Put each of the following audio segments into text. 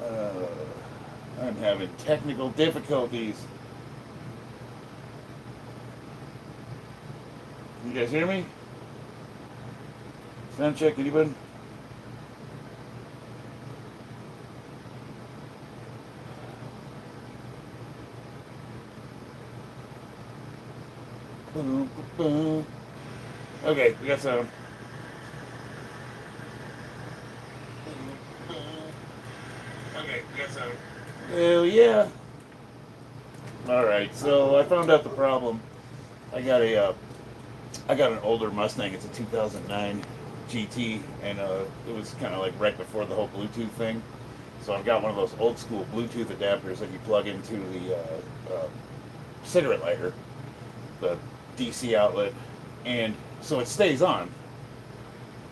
Uh, I'm having technical difficulties. Can you guys hear me? Sound check, anybody? Boom, boom, boom. Okay, we got sound. Okay, we got sound. Hell yeah. Alright, so I found out the problem. I got I got an older Mustang. It's a 2009 GT, and it was kind of like right before the whole Bluetooth thing. So I've got one of those old school Bluetooth adapters that you plug into the cigarette lighter, the DC outlet, and so it stays on.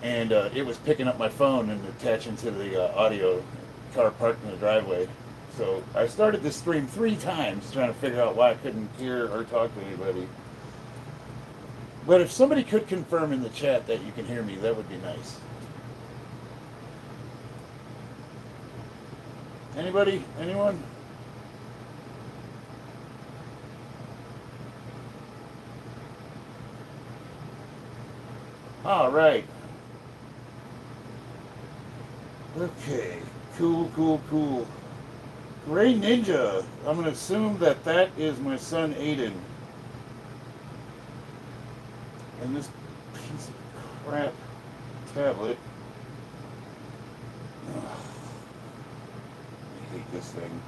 And it was picking up my phone and attaching to the audio car parked in the driveway. So I started this stream 3 times trying to figure out why I couldn't hear or talk to anybody. But if somebody could confirm in the chat that you can hear me, that would be nice. Anybody? Anyone? All right. Okay. Cool, cool, cool. Gray Ninja. I'm going to assume that that is my son Aiden. And this piece of crap tablet. Ugh, I hate this thing.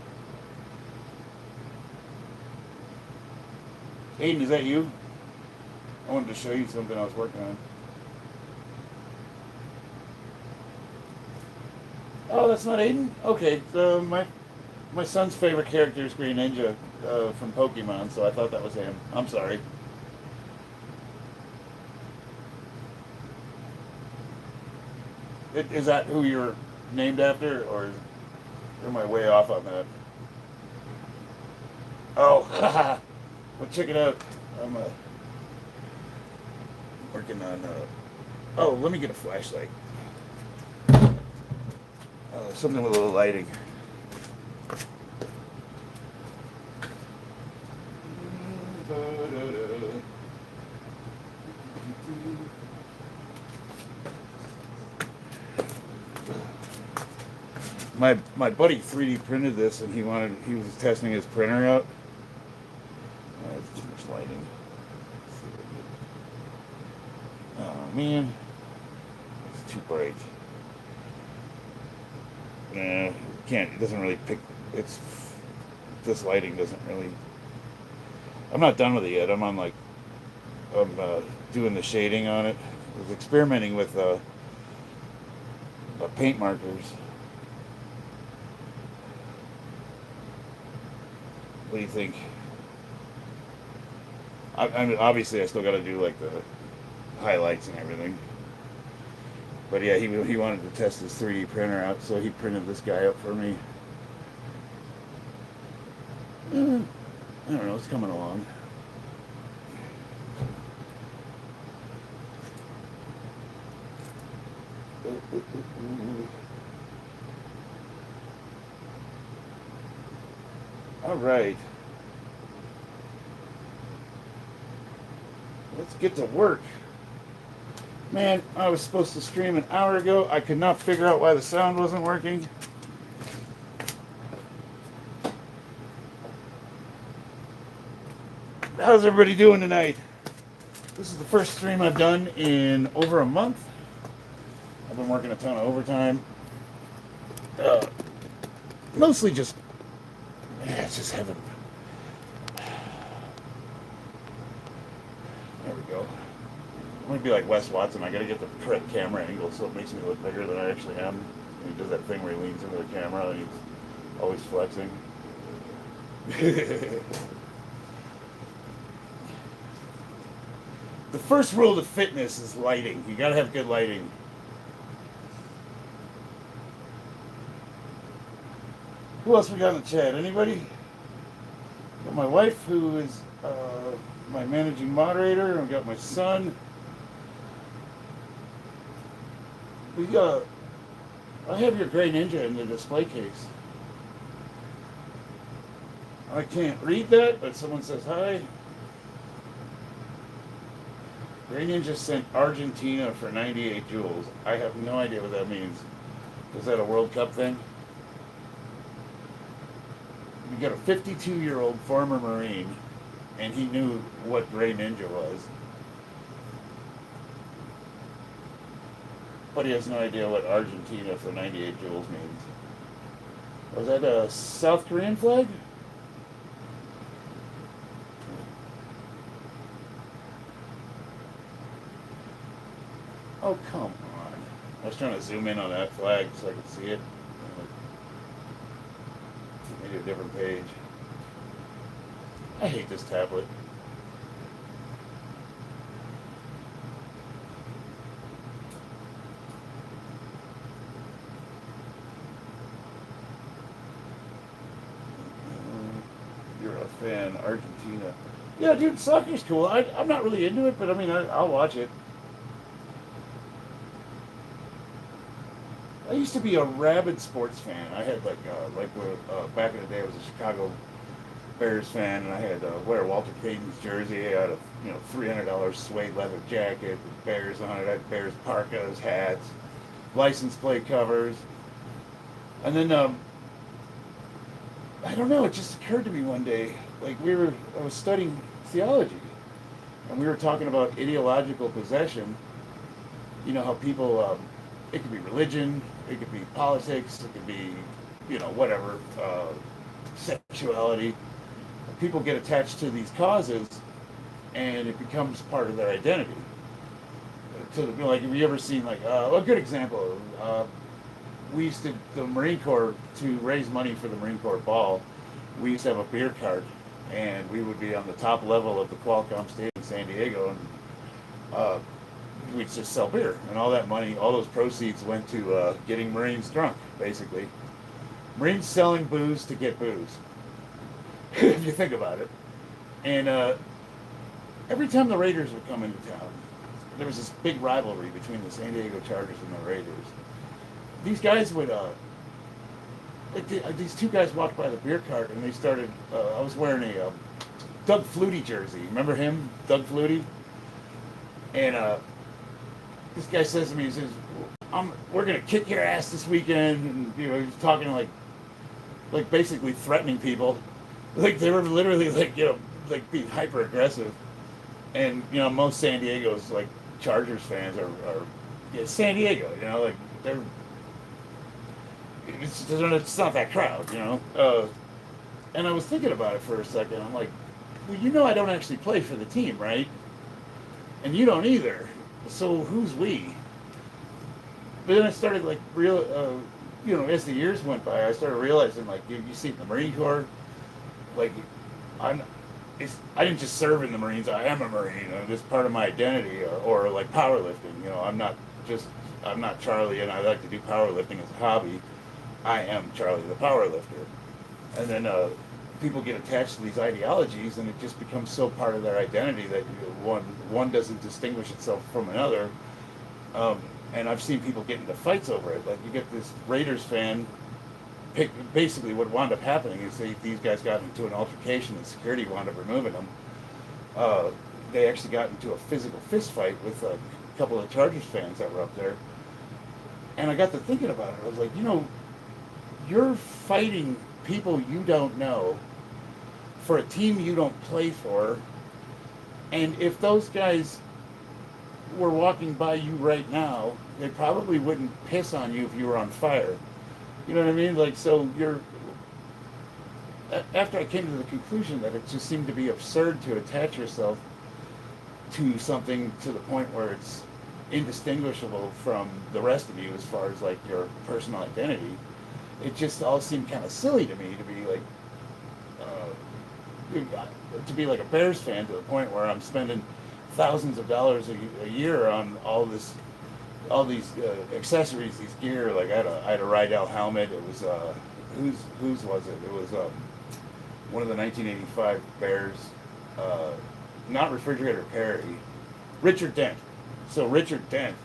Aiden, is that you? I wanted to show you something I was working on. Oh, that's not Aiden? Okay, so my son's favorite character is Green Ninja from Pokemon, so I thought that was him. I'm sorry. Is that who you're named after, or am I way off on that? Oh, haha. Well, check it out. I'm working on. Oh, let me get a flashlight. Something with a little lighting. My buddy 3D printed this, and he was testing his printer out. It's too much lighting. Oh man, it's too bright. Nah, can't. It doesn't really pick. It's this lighting doesn't really. I'm not done with it yet. I'm doing the shading on it. I was experimenting with paint markers. What do you think? I mean, obviously, I still got to do like the highlights and everything. But yeah, he wanted to test his 3D printer out, so he printed this guy up for me. I don't know, it's coming along. All right. Let's get to work. Man, I was supposed to stream an hour ago. I could not figure out why the sound wasn't working. How's everybody doing tonight? This is the first stream I've done in over a month. I've been working a ton of overtime. Mostly just, it's just heaven. There we go. I'm gonna be like Wes Watson. I gotta get the correct camera angle so it makes me look bigger than I actually am. And he does that thing where he leans into the camera and he's always flexing. The first rule to fitness is lighting. You gotta have good lighting. Who else we got in the chat? Anybody? Got my wife, who is my managing moderator. I've got my son. I have your Gray Ninja in the display case. I can't read that, but someone says hi. Grey Ninja sent Argentina for 98 joules. I have no idea what that means. Is that a World Cup thing? We got a 52-year-old former Marine, and he knew what Grey Ninja was. But he has no idea what Argentina for 98 joules means. Was that a South Korean flag? Oh, come on. I was trying to zoom in on that flag so I could see it. Maybe a different page. I hate this tablet. You're a fan, Argentina. Yeah, dude, soccer's cool. I'm not really into it, but I mean, I'll watch it. I used to be a rabid sports fan. I had back in the day, I was a Chicago Bears fan, and I had wear Walter Payton's jersey. I had a $300 suede leather jacket with Bears on it. I had Bears parkas, hats, license plate covers, and then I don't know. It just occurred to me one day, I was studying theology, and we were talking about ideological possession. You know how people. It could be religion, it could be politics, it could be, whatever, sexuality. People get attached to these causes, and it becomes part of their identity. Have you ever seen, a good example? We used to, the Marine Corps, to raise money for the Marine Corps ball, we used to have a beer cart, and we would be on the top level of the Qualcomm Stadium in San Diego, and we'd just sell beer, and all that money, all those proceeds went to getting Marines drunk, basically. Marines selling booze to get booze, if you think about it. And every time the Raiders would come into town, there was this big rivalry between the San Diego Chargers and the Raiders. These guys would, these two guys walked by the beer cart, and they started, I was wearing a Doug Flutie jersey. Remember him, Doug Flutie? And this guy says to me, he says, we're going to kick your ass this weekend. And, he's talking like basically threatening people. Like they were literally being hyper aggressive. And, most San Diego's Chargers fans are San Diego, it's not that crowd, and I was thinking about it for a second. I'm like, well, I don't actually play for the team, right? And you don't either. So who's we? But then I started as the years went by, I started realizing you see in the Marine Corps, I didn't just serve in the Marines. I am a Marine. This part of my identity, or powerlifting. I'm not Charlie, and I like to do powerlifting as a hobby. I am Charlie the powerlifter. And then people get attached to these ideologies, and it just becomes so part of their identity that one doesn't distinguish itself from another. And I've seen people get into fights over it. You get this Raiders fan. Basically, what wound up happening is these guys got into an altercation, and security wound up removing them. They actually got into a physical fist fight with a couple of Chargers fans that were up there. And I got to thinking about it. I was like, you're fighting people you don't know for a team you don't play for, and if those guys were walking by you right now, they probably wouldn't piss on you if you were on fire. You know what I mean? So after I came to the conclusion that it just seemed to be absurd to attach yourself to something to the point where it's indistinguishable from the rest of you as far as your personal identity, it just all seemed kind of silly to me to be a Bears fan to the point where I'm spending thousands of dollars a year on all these accessories, these gear. I had a Rydell helmet. It was whose was it? It was one of the 1985 Bears, not Refrigerator Perry, Richard Dent. So Richard Dent,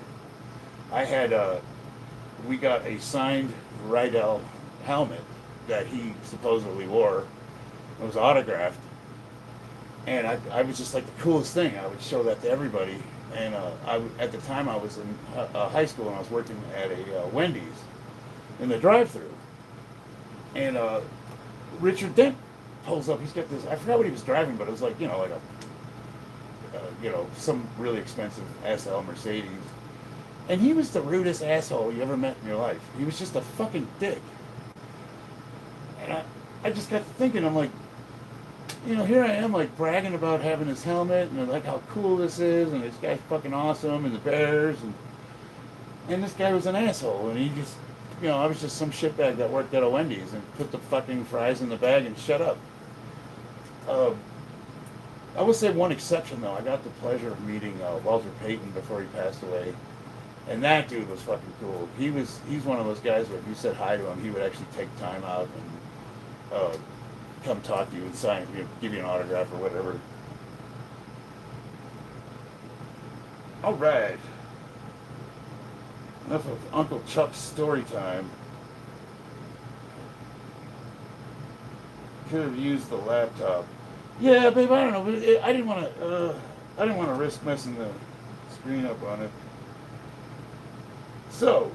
we got a signed Rydell helmet that he supposedly wore, It was autographed. And I was just like the coolest thing. I would show that to everybody. And at the time, I was in high school and I was working at a Wendy's in the drive-thru. And Richard Dent pulls up. He's got this. I forgot what he was driving, but it was like like a some really expensive SL Mercedes. And he was the rudest asshole you ever met in your life. He was just a fucking dick. And I just got to thinking, I'm like, here I am, like, bragging about having this helmet, and like how cool this is, and this guy's fucking awesome, and the Bears, and this guy was an asshole, and he just, I was just some shitbag that worked at a Wendy's, and put the fucking fries in the bag and shut up. I will say one exception, though. I got the pleasure of meeting Walter Payton before he passed away. And that dude was fucking cool. He's one of those guys where if you said hi to him, he would actually take time out and come talk to you and sign, give you an autograph or whatever. All right. Enough of Uncle Chuck's story time. Could have used the laptop. Yeah, babe. I don't know. I didn't want to risk messing the screen up on it. So,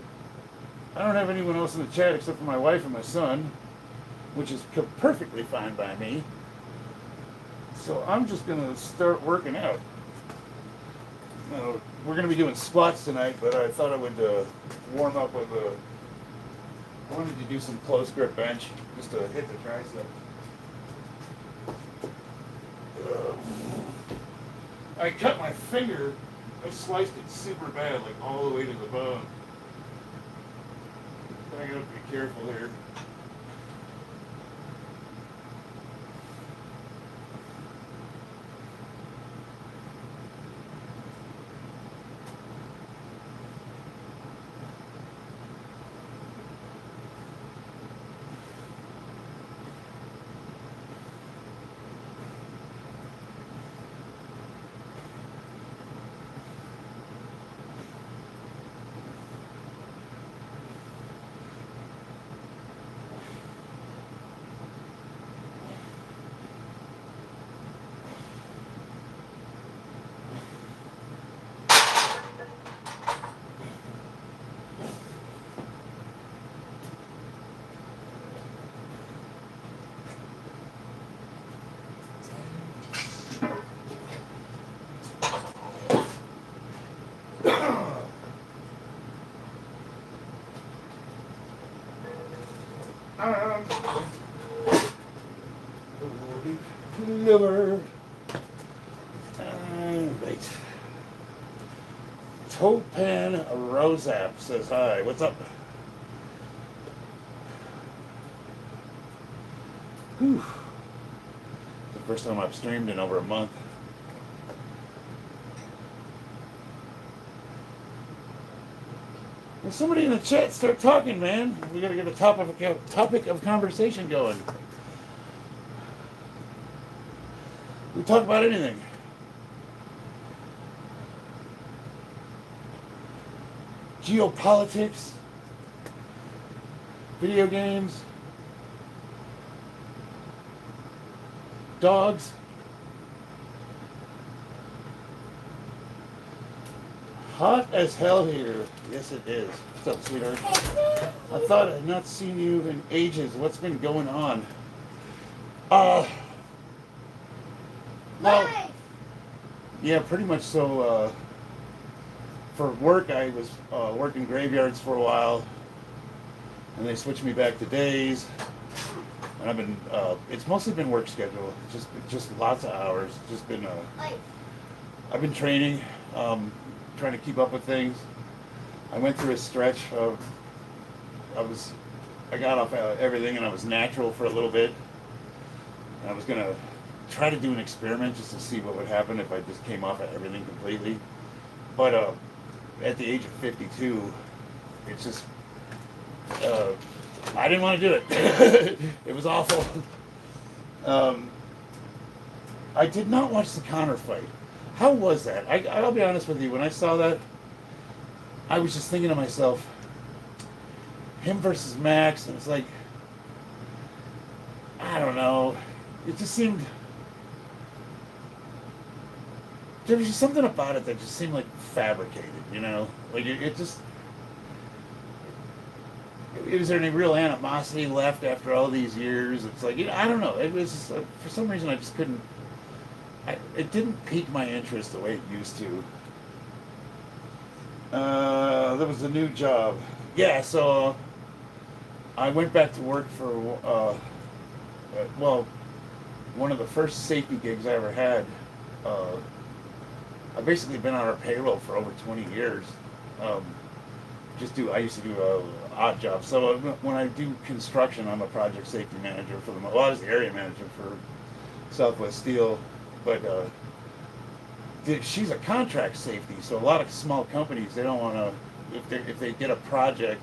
I don't have anyone else in the chat except for my wife and my son, which is perfectly fine by me. So I'm just going to start working out. We're going to be doing squats tonight, but I thought I would warm up with I wanted to do some close grip bench just to hit the tricep. I cut my finger. I sliced it super bad, like all the way to the bone. I gotta be careful here. Liver. Right. Topan Rosap says hi. What's up? Whew. The first time I've streamed in over a month. Will somebody in the chat start talking, man? We gotta get a topic of conversation going. We talk about anything. Geopolitics, video games, dogs. Hot as hell here. Yes, it is. What's up, sweetheart? I thought I'd not seen you in ages. What's been going on? Well, yeah, pretty much so. For work, I was working graveyards for a while, and they switched me back to days. And I've been, it's mostly been work schedule, just lots of hours. Just been, I've been training, trying to keep up with things. I went through a stretch of, I got off everything and I was natural for a little bit. And I was gonna try to do an experiment just to see what would happen if I just came off of everything completely. But at the age of 52, it's just, I didn't want to do it. It was awful. I did not watch the Conor fight. How was that? I'll be honest with you. When I saw that, I was just thinking to myself, him versus Max, and it's like, I don't know. it just seemed, there was just something about it that just seemed like fabricated, you know? Like it just, is there any real animosity left after all these years? It's like, you know, I don't know. It was, for some reason I just couldn't, it didn't pique my interest the way it used to. There was a new job. Yeah, so I went back to work for, well, one of the first safety gigs I ever had. I've basically been on our payroll for over 20 years. Um, I used to do odd jobs. So when I do construction, I'm a project safety manager for well, I was the area manager for Southwest Steel, but she's a contract safety. So a lot of small companies, they don't want to, if they get a project,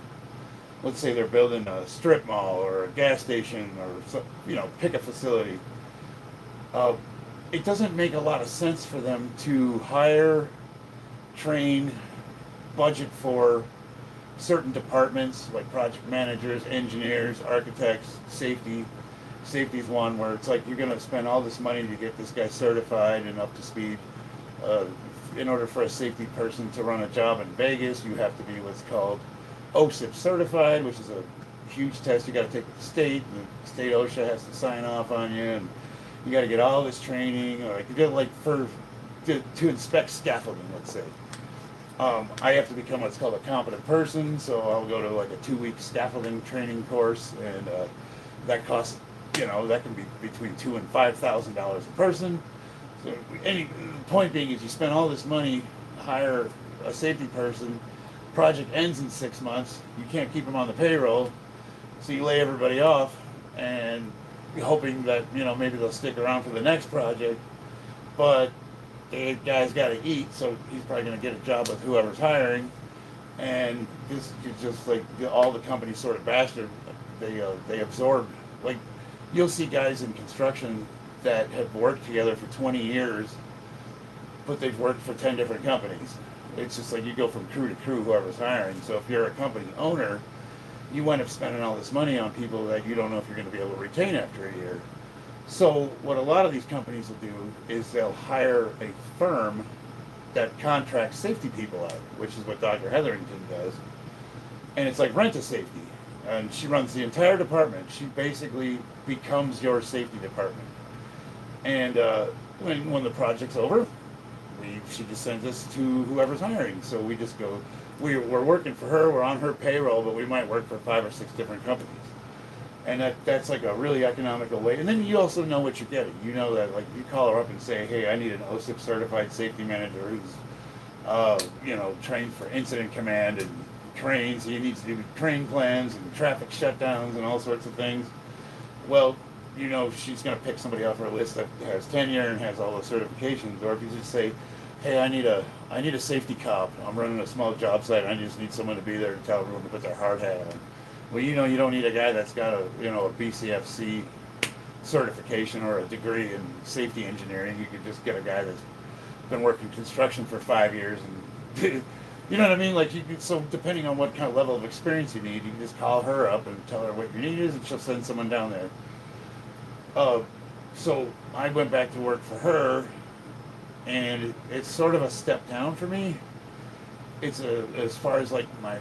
let's say they're building a strip mall or a gas station or pick a facility. It doesn't make a lot of sense for them to hire, train, budget for certain departments like project managers, engineers, architects, safety. Safety is one where it's like you're going to spend all this money to get this guy certified and up to speed. In order for a safety person to run a job in Vegas, you have to be what's called OSIP certified, which is a huge test you got to take with the state. The state OSHA has to sign off on you, and you got to get all this training, or you get to inspect scaffolding, let's say. I have to become what's called a competent person, so I'll go to like a 2-week scaffolding training course, and that costs, that can be between $2,000 and $5,000 a person. So the point being is you spend all this money, hire a safety person, project ends in 6 months, you can't keep them on the payroll, so you lay everybody off, and you're hoping that, maybe they'll stick around for the next project, but the guy's got to eat, so he's probably going to get a job with whoever's hiring, and this is just like all the companies sort of bastard, they absorb, like, you'll see guys in construction that have worked together for 20 years, but they've worked for 10 different companies. It's just like you go from crew to crew, whoever's hiring. So if you're a company owner, you wind up spending all this money on people that you don't know if you're going to be able to retain after a year. So what a lot of these companies will do is they'll hire a firm that contracts safety people out, which is what Dr. Hetherington does. And it's like rent-a-safety. And she runs the entire department. She basically becomes your safety department. And when the project's over, she just sends us to whoever's hiring. So we just go, we're working for her, we're on her payroll, but we might work for 5 or 6 different companies. And that's like a really economical way. And then you also know what you're getting. You know that, like, you call her up and say, hey, I need an OSIP certified safety manager who's, trained for incident command and trains. He needs to do train plans and traffic shutdowns and all sorts of things. Well, she's going to pick somebody off her list that has tenure and has all the certifications. Or if you just say, hey, I need a safety cop. I'm running a small job site. I just need someone to be there to tell everyone to put their hard hat on. Well, you don't need a guy that's got a BCFC certification or a degree in safety engineering. You could just get a guy that's been working construction for 5 years, and you know what I mean? Like, so depending on what kind of level of experience you need, you can just call her up and tell her what your need is, and she'll send someone down there. So I went back to work for her, and it's sort of a step down for me. It's as far as like my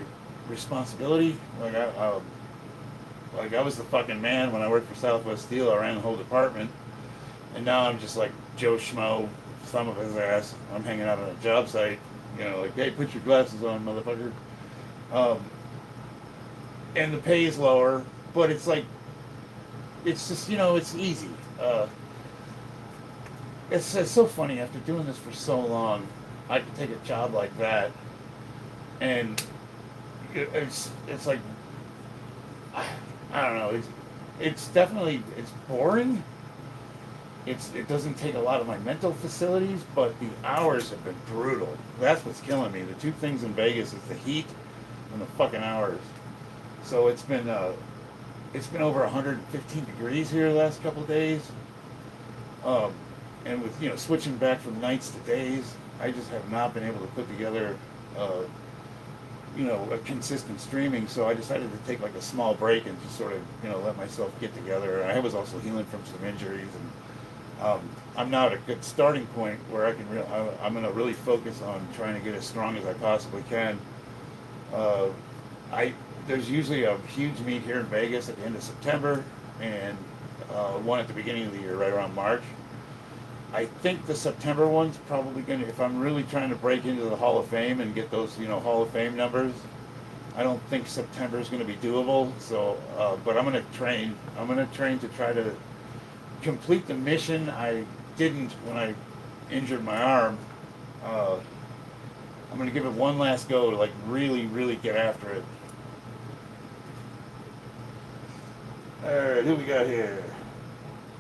responsibility. Like I was the fucking man when I worked for Southwest Steel. I ran the whole department, and now I'm just like Joe Schmo, thumb of his ass. I'm hanging out on a job site, like, hey, put your glasses on, motherfucker. And the pay is lower, but it's like, it's just, it's easy. It's so funny, after doing this for so long, I could take a job like that, and it's like, I don't know, it's definitely, it's boring. It doesn't take a lot of my mental facilities, but the hours have been brutal. That's what's killing me. The two things in Vegas is the heat and the fucking hours. So it's been over 115 degrees here the last couple of days. And with, switching back from nights to days, I just have not been able to put together a consistent streaming. So I decided to take like a small break and just sort of, let myself get together. And I was also healing from some injuries, and I'm now at a good starting point where I'm going to really focus on trying to get as strong as I possibly can. Uh, I There's usually a huge meet here in Vegas at the end of September, and one at the beginning of the year, right around March. I think the September one's probably going to, if I'm really trying to break into the Hall of Fame and get those, Hall of Fame numbers, I don't think September is going to be doable. So, but I'm going to train. I'm going to train to try to complete the mission I didn't when I injured my arm. I'm going to give it one last go to like really, really get after it. All right, who we got here?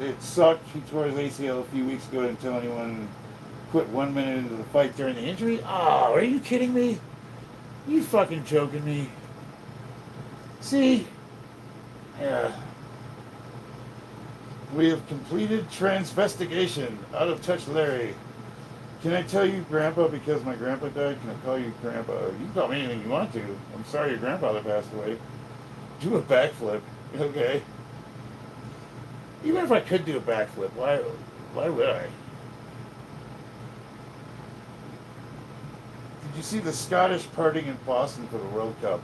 It sucked. He tore his ACL a few weeks ago. Didn't tell anyone. Quit 1 minute into the fight during the injury. Oh, are you kidding me? You fucking joking me? See? Yeah. We have completed transvestigation. Out of touch, Larry. Can I tell you, Grandpa, because my grandpa died? Can I call you Grandpa? You can call me anything you want to. I'm sorry your grandfather passed away. Do a backflip. Okay. Even if I could do a backflip, why would I? Did you see the Scottish partying in Boston for the World Cup?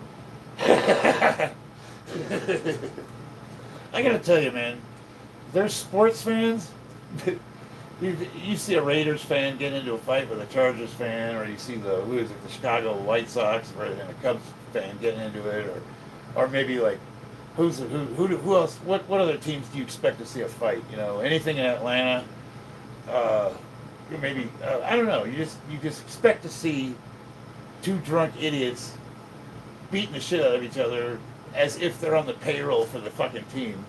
I gotta tell you, man, they're sports fans. You see a Raiders fan get into a fight with a Chargers fan, or you see the Chicago White Sox and a Cubs fan getting into it, or maybe like who else? What other teams do you expect to see a fight? Anything in Atlanta? Maybe I don't know. You just expect to see two drunk idiots beating the shit out of each other as if they're on the payroll for the fucking team.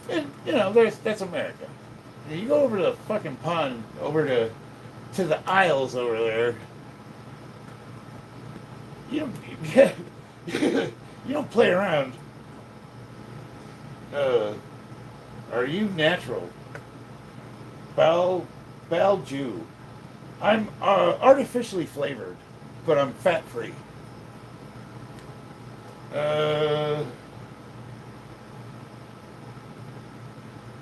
And that's America. You go over to the fucking pond, over to the Isles over there. You don't play around. Are you natural? Bal Jew. I'm artificially flavored, but I'm fat free.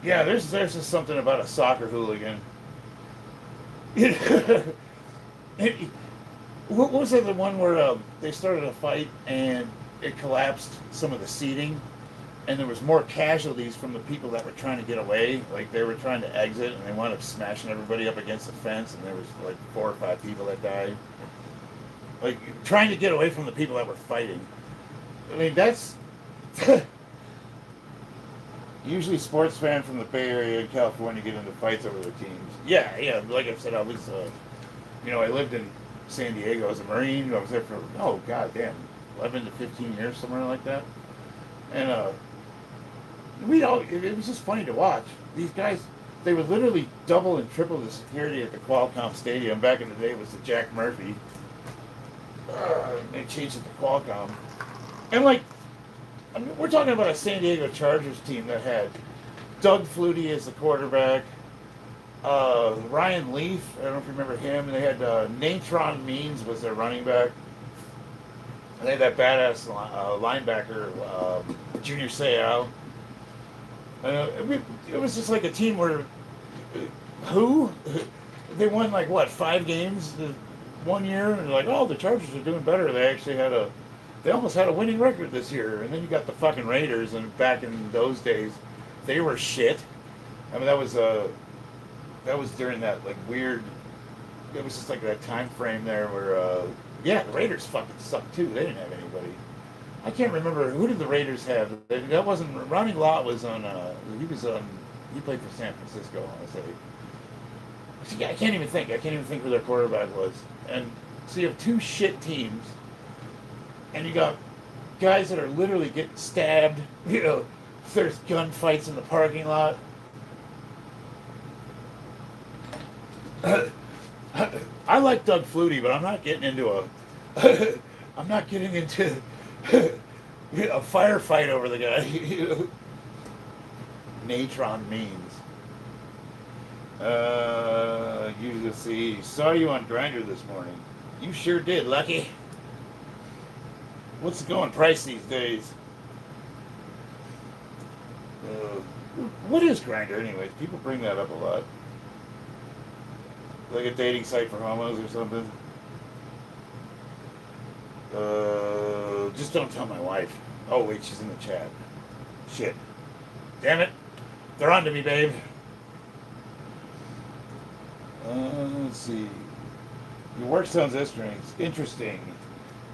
Yeah, there's just something about a soccer hooligan. What was it, the one where they started a fight and it collapsed some of the seating, and there was more casualties from the people that were trying to get away, like they were trying to exit, and they wound up smashing everybody up against the fence, and there was like 4 or 5 people that died, like trying to get away from the people that were fighting. I mean, that's usually sports fans from the Bay Area in California get into fights over their teams. Yeah. Like I said, I was, I lived in San Diego as a Marine. I was there for, goddamn, 11 to 15 years, somewhere like that. And it was just funny to watch. These guys, they would literally double and triple the security at the Qualcomm Stadium. Back in the day, it was the Jack Murphy. They changed it to Qualcomm. And we're talking about a San Diego Chargers team that had Doug Flutie as the quarterback, Ryan Leaf, I don't know if you remember him, and they had Natron Means was their running back. And they had that badass linebacker, Junior Seau. It was just like a team where, they won 5 games 1 year, and they're like, the Chargers are doing better. They almost had a winning record this year. And then you got the fucking Raiders, and back in those days, they were shit. I mean, that was during that weird. It was just that time frame there where, the Raiders fucking sucked too. They didn't have anybody. I can't remember who did the Raiders have. That wasn't Ronnie Lott was on. He played for San Francisco. I say. I can't even think who their quarterback was. And so you have 2 shit teams. And you got guys that are literally getting stabbed. There's gunfights in the parking lot. I like Doug Flutie, but I'm not getting into a firefight over the guy. Natron Means. You see, saw you on Grindr this morning. You sure did, Lucky. What's the going price these days? Uh, what is Grindr, anyways? People bring that up a lot. Like a dating site for homos or something. Just don't tell my wife. Oh wait, she's in the chat. Shit. Damn it. They're on to me, babe. Let's see. Your work sounds interesting.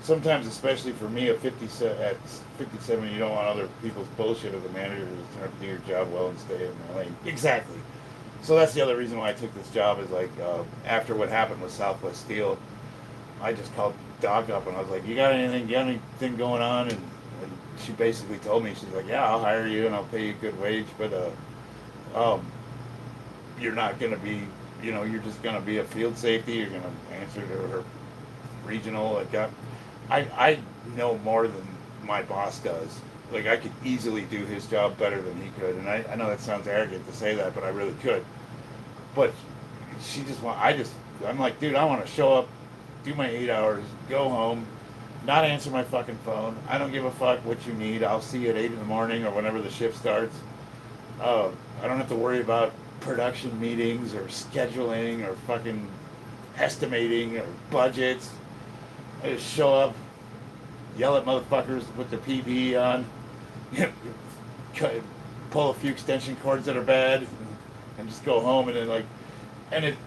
Sometimes, especially for me at 57, you don't want other people's bullshit as a manager to turn up to do your job well and stay in my lane. Exactly. So that's the other reason why I took this job is like after what happened with Southwest Steel, I just called Doc up and I was like, you got anything going on? And she basically told me, she's like, yeah, I'll hire you and I'll pay you a good wage, but um, you're not going to be, you're just going to be a field safety. You're going to answer to her regional. I know more than my boss does. Like I could easily do his job better than he could, and I know that sounds arrogant to say that, but I really could. But I'm like, dude, I want to show up, do my 8 hours, go home, not answer my fucking phone. I don't give a fuck what you need. I'll see you at 8 in the morning or whenever the shift starts. I don't have to worry about production meetings or scheduling or fucking estimating or budgets. I just show up, yell at motherfuckers with their PPE on, pull a few extension cords that are bad, and just go home. And then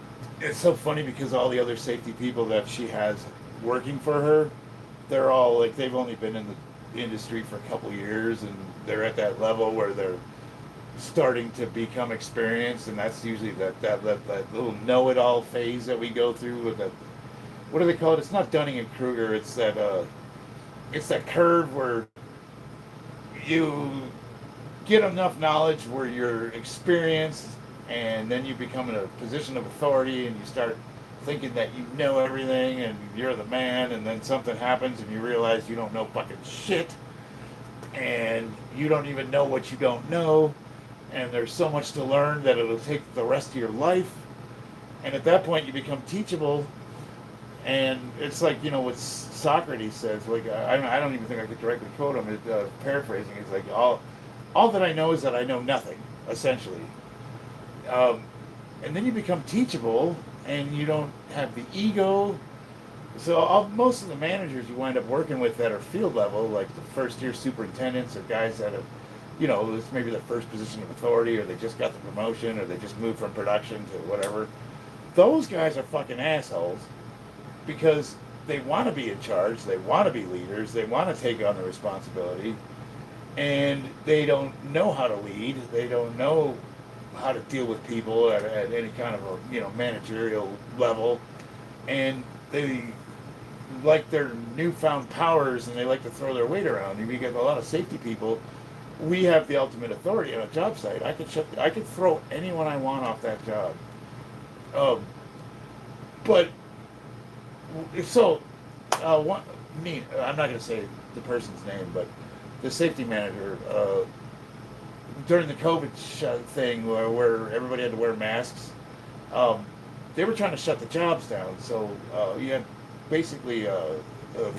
it's so funny because all the other safety people that she has working for her, they're all like they've only been in the industry for a couple years, and they're at that level where they're starting to become experienced, and that's usually that little know-it-all phase that we go through with that. What do they call it? It's not Dunning and Kruger. It's that curve where you get enough knowledge where you're experienced, and then you become in a position of authority, and you start thinking that you know everything and you're the man, and then something happens and you realize you don't know fucking shit, and you don't even know what you don't know, and there's so much to learn that it'll take the rest of your life, and at that point you become teachable. And it's like, what Socrates says, like, I don't even think I could directly quote him, paraphrasing, it's like, all that I know is that I know nothing, essentially. And then you become teachable, and you don't have the ego. So most of the managers you wind up working with that are field level, like the first year superintendents or guys that have, it's maybe their first position of authority, or they just got the promotion, or they just moved from production to whatever. Those guys are fucking assholes. Because they want to be in charge, they want to be leaders, they want to take on the responsibility, and they don't know how to lead, they don't know how to deal with people at any kind of a managerial level, and they like their newfound powers and they like to throw their weight around. You get a lot of safety people. We have the ultimate authority on a job site. I could throw anyone I want off that job, but. So, I'm not going to say the person's name, but the safety manager, during the COVID thing where everybody had to wear masks, they were trying to shut the jobs down. So you had basically the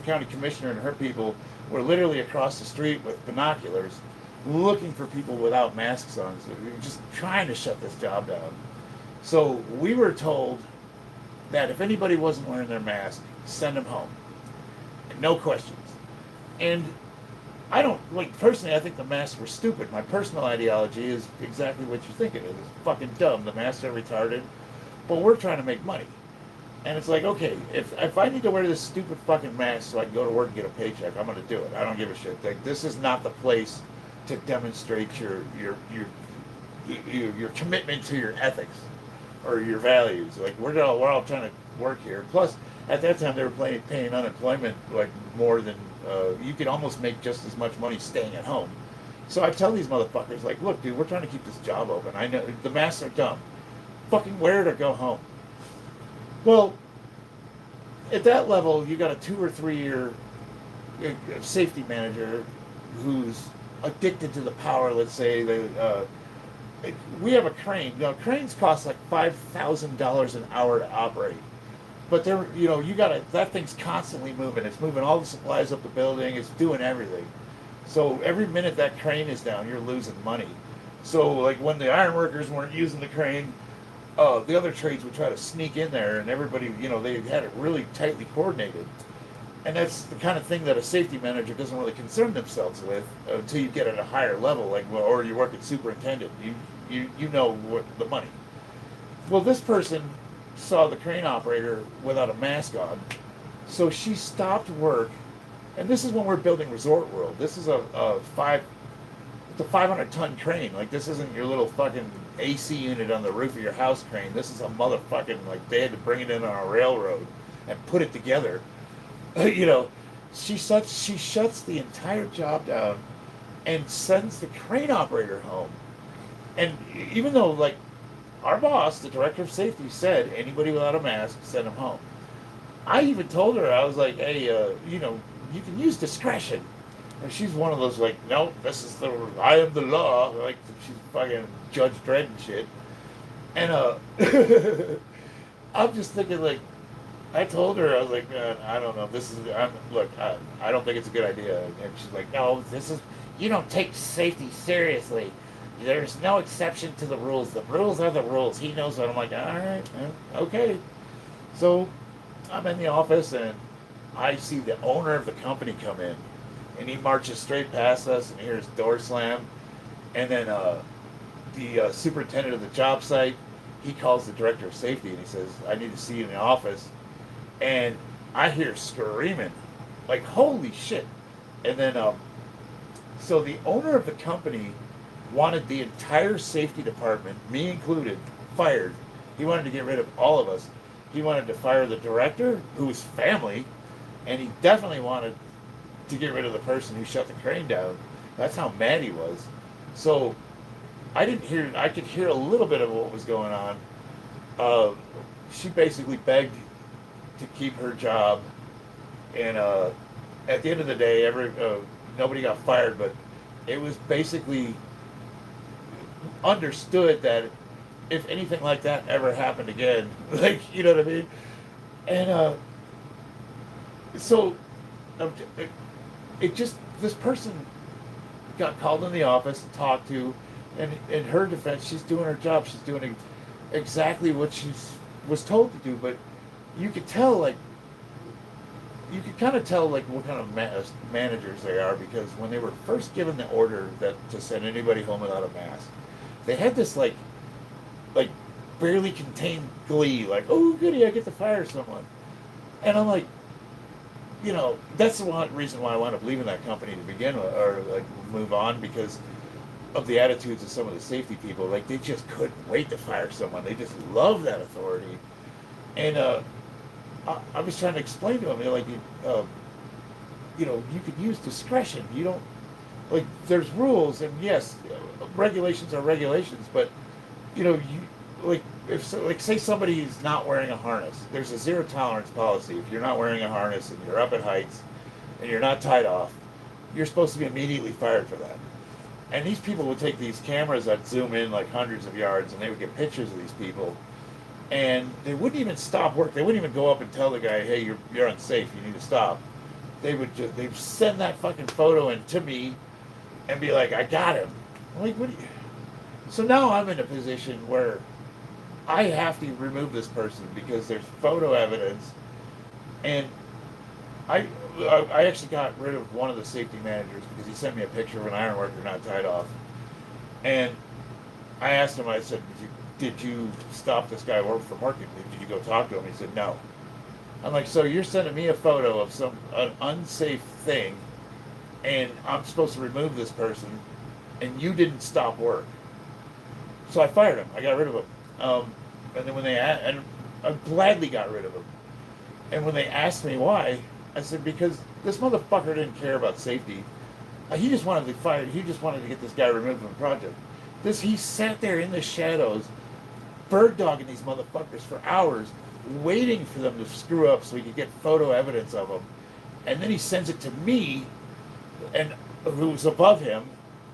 county commissioner and her people were literally across the street with binoculars looking for people without masks on. So we were just trying to shut this job down. So we were told that if anybody wasn't wearing their mask, send them home. No questions. And personally, I think the masks were stupid. My personal ideology is exactly what you think it is. It's fucking dumb. The masks are retarded. But we're trying to make money. And it's like, okay, if I need to wear this stupid fucking mask so I can go to work and get a paycheck, I'm going to do it. I don't give a shit. Like, this is not the place to demonstrate your commitment to your ethics or your values. Like, we're all trying to work here. Plus, at that time, they were paying unemployment like more than you could almost make just as much money staying at home. So I tell these motherfuckers, like, look, dude, we're trying to keep this job open. I know the masks are dumb. Fucking wear it or go home. Well, at that level, you got a 2 or 3 year safety manager who's addicted to the power. Let's say we have a crane. Now, cranes cost like $5,000 an hour to operate. But there, you know, you gotta, that thing's constantly moving. It's moving all the supplies up the building. It's doing everything. So every minute that crane is down, you're losing money. So like when the iron workers weren't using the crane, the other trades would try to sneak in there, and everybody, you know, they had it really tightly coordinated. And that's the kind of thing that a safety manager doesn't really concern themselves with until you get at a higher level, like, well, or you work at superintendent. You know what the money. Well, this person saw the crane operator without a mask on, so she stopped work. And this is when we're building Resort World. This is a 500-ton crane. Like, this isn't your little fucking AC unit on the roof of your house crane. This is a motherfucking, like, they had to bring it in on a railroad and put it together. You know, she shuts the entire job down and sends the crane operator home. And even though, like, our boss, the director of safety, said anybody without a mask, send them home. I even told her, I was like, hey, you know, you can use discretion. And she's one of those, like, no, this is I am the law. Like, she's fucking Judge Dredd and shit. And I'm just thinking, like, I told her, I was like, man, I don't know, I don't think it's a good idea. And she's like, no, you don't take safety seriously. There's no exception to the rules. The rules are the rules. He knows what I'm like, all right, okay. So I'm in the office, and I see the owner of the company come in, and he marches straight past us, and hears door slam. And then the superintendent of the job site, he calls the director of safety, and he says, I need to see you in the office. And I hear screaming, like, holy shit. And then, so the owner of the company wanted the entire safety department, me included, fired. He wanted to get rid of all of us. He wanted to fire the director, who was family, and he definitely wanted to get rid of the person who shut the crane down. That's how mad he was. So I could hear a little bit of what was going on. She basically begged to keep her job, and at the end of the day, nobody got fired, but it was basically understood that if anything like that ever happened again, like, you know what I mean? And so this person got called in the office and talked to, and in her defense, she's doing her job. She's doing exactly what she was told to do, but you could tell, like, you could kind of tell, like, what kind of managers they are, because when they were first given the order to send anybody home without a mask, they had this, like barely contained glee, like, oh, goody, I get to fire someone. And I'm like, you know, that's the one reason why I wound up leaving that company to begin with, or, like, move on, because of the attitudes of some of the safety people. Like, they just couldn't wait to fire someone. They just love that authority. And I was trying to explain to him, like, you know, you could use discretion. You don't, like, there's rules, and yes, regulations are regulations, but, you know, say somebody is not wearing a harness, there's a zero tolerance policy. If you're not wearing a harness and you're up at heights and you're not tied off, you're supposed to be immediately fired for that. And these people would take these cameras that zoom in like hundreds of yards, and they would get pictures of these people, and they wouldn't even stop work. They wouldn't even go up and tell the guy, hey, you're unsafe, you need to stop. They'd send that fucking photo in to me and be like, I got him. I'm like, what do you... So now I'm in a position where I have to remove this person because there's photo evidence. And I actually got rid of one of the safety managers because he sent me a picture of an iron worker not tied off. And I asked him, I said, did you stop this guy from working? Did you go talk to him? He said, no. I'm like, so you're sending me a photo of an unsafe thing, and I'm supposed to remove this person, and you didn't stop work. So I fired him. I got rid of him. And then and I gladly got rid of him. And when they asked me why, I said, because this motherfucker didn't care about safety. He just wanted to fire. He just wanted to get this guy removed from the project. He sat there in the shadows, bird dogging these motherfuckers for hours, waiting for them to screw up so he could get photo evidence of them. And then he sends it to me, and who's above him,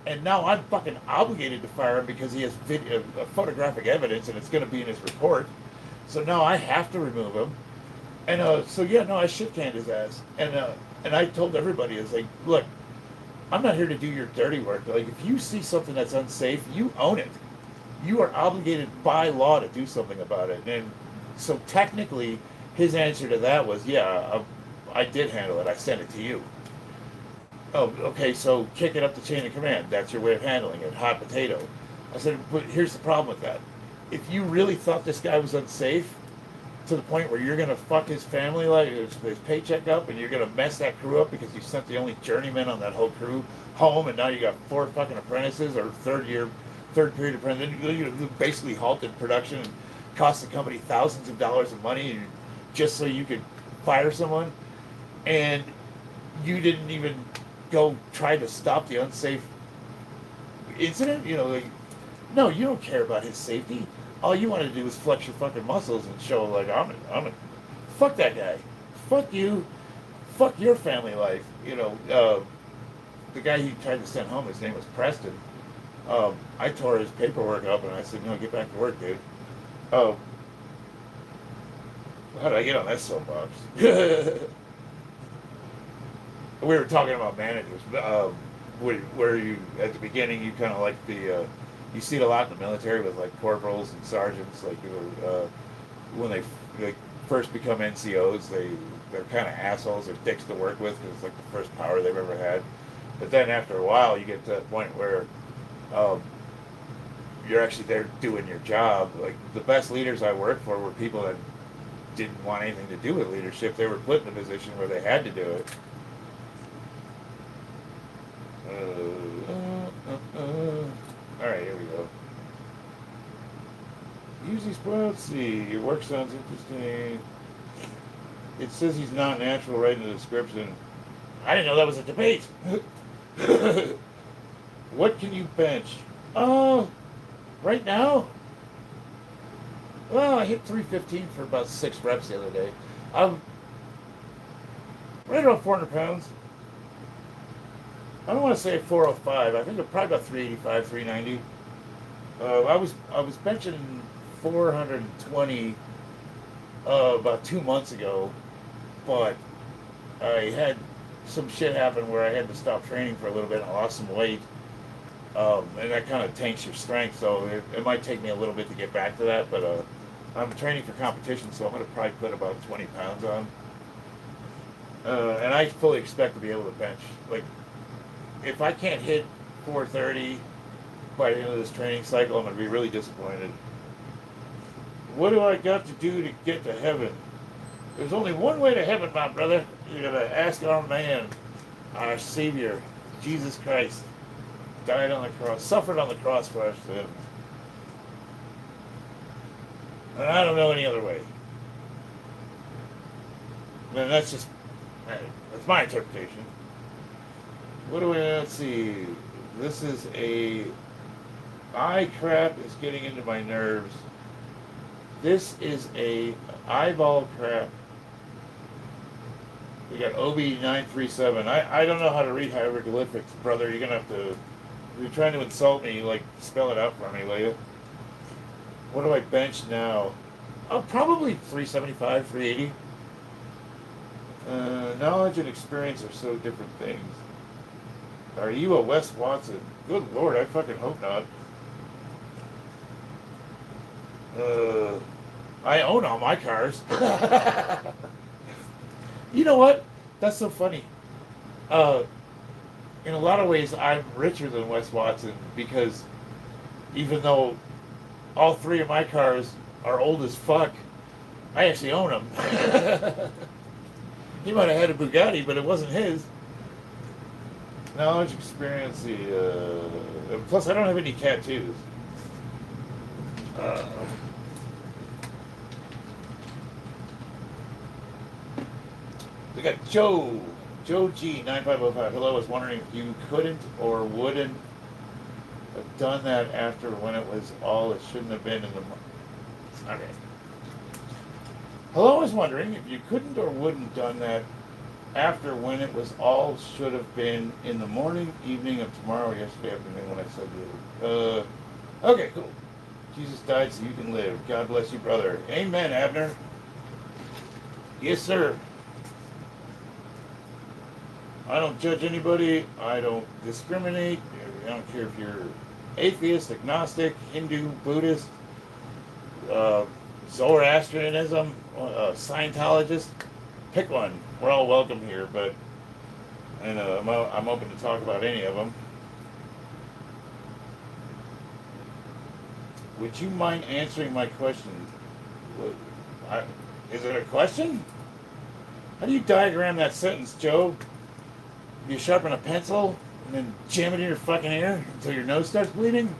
and now I'm fucking obligated to fire him because he has photographic evidence, and it's going to be in his report. So now I have to remove him. And so yeah, no, I shit canned his ass, and I told everybody, it's like, look, I'm not here to do your dirty work. Like, if you see something that's unsafe, you own it. You are obligated by law to do something about it. And so technically, his answer to that was, yeah, I did handle it. I sent it to you. Oh, okay, so kick it up the chain of command. That's your way of handling it. Hot potato. I said, but here's the problem with that. If you really thought this guy was unsafe to the point where you're going to fuck his family, like his paycheck up, and you're going to mess that crew up because you sent the only journeyman on that whole crew home, and now you got 4 fucking apprentices or third period apprentices. You basically halted production and cost the company thousands of dollars of money just so you could fire someone, and you didn't even go try to stop the unsafe incident. Like, no, you don't care about his safety. All you want to do is flex your fucking muscles and show like fuck that guy, fuck you, fuck your family life. The guy he tried to send home, his name was Preston. I tore his paperwork up and I said, no, get back to work, dude. Um, how did I get on that soapbox? We were talking about managers, where you at the beginning you kind of like you see it a lot in the military with like corporals and sergeants, like when they first become NCOs, they're kind of assholes, they're dicks to work with because it's like the first power they've ever had. But then after a while, you get to that point where um, you're actually there doing your job. Like the best leaders I worked for were people that didn't want anything to do with leadership. They were put in a position where they had to do it. All right, here we go. Usually spoiled. Let's see. Your work sounds interesting. It says he's not natural right in the description. I didn't know that was a debate. What can you bench? Oh, right now? Well, I hit 315 for about 6 reps the other day. I'm right around 400 pounds. I don't want to say 405. I think I'm probably about 385, 390. I was benching 420 about 2 months ago, but I had some shit happen where I had to stop training for a little bit. And I lost some weight, and that kind of tanks your strength. So it might take me a little bit to get back to that. But I'm training for competition, so I'm going to probably put about 20 pounds on. And I fully expect to be able to bench. Like, if I can't hit 430 by the end of this training cycle, I'm going to be really disappointed. What do I got to do to get to heaven? There's only one way to heaven, my brother. You got to ask our man, our Savior, Jesus Christ, died on the cross, suffered on the cross for our sins. And I don't know any other way. And that's my interpretation. Let's see. This is eye crap is getting into my nerves. This is a eyeball crap. We got OB937. I don't know how to read hieroglyphics, brother. You're going to have to, if you're trying to insult me, like, spell it out for me, will you? What do I bench now? Oh, probably 375, 380. Knowledge and experience are so different things. Are you a Wes Watson? Good Lord, I fucking hope not. I own all my cars. You know what? That's so funny. In a lot of ways, I'm richer than Wes Watson because even though all 3 of my cars are old as fuck, I actually own them. He might have had a Bugatti, but it wasn't his. Knowledge, experience, plus I don't have any tattoos. We got Joe G 9505. Hello, I was wondering if you couldn't or wouldn't have done that after when it was all it shouldn't have been in the. Okay. Hello, I was wondering if you couldn't or wouldn't done that after when it was all should have been in the morning, evening of tomorrow, yesterday afternoon when I said you. Okay, cool. Jesus died so you can live. God bless you, brother. Amen, Abner. Yes, sir. I don't judge anybody. I don't discriminate. I don't care if you're atheist, agnostic, Hindu, Buddhist, uh, Zoroastrianism, Scientologist. Pick one. We're all welcome here, but and I'm open to talk about any of them. Would you mind answering my question? I, is it a question? How do you diagram that sentence, Joe? You sharpen a pencil and then jam it in your fucking ear until your nose starts bleeding?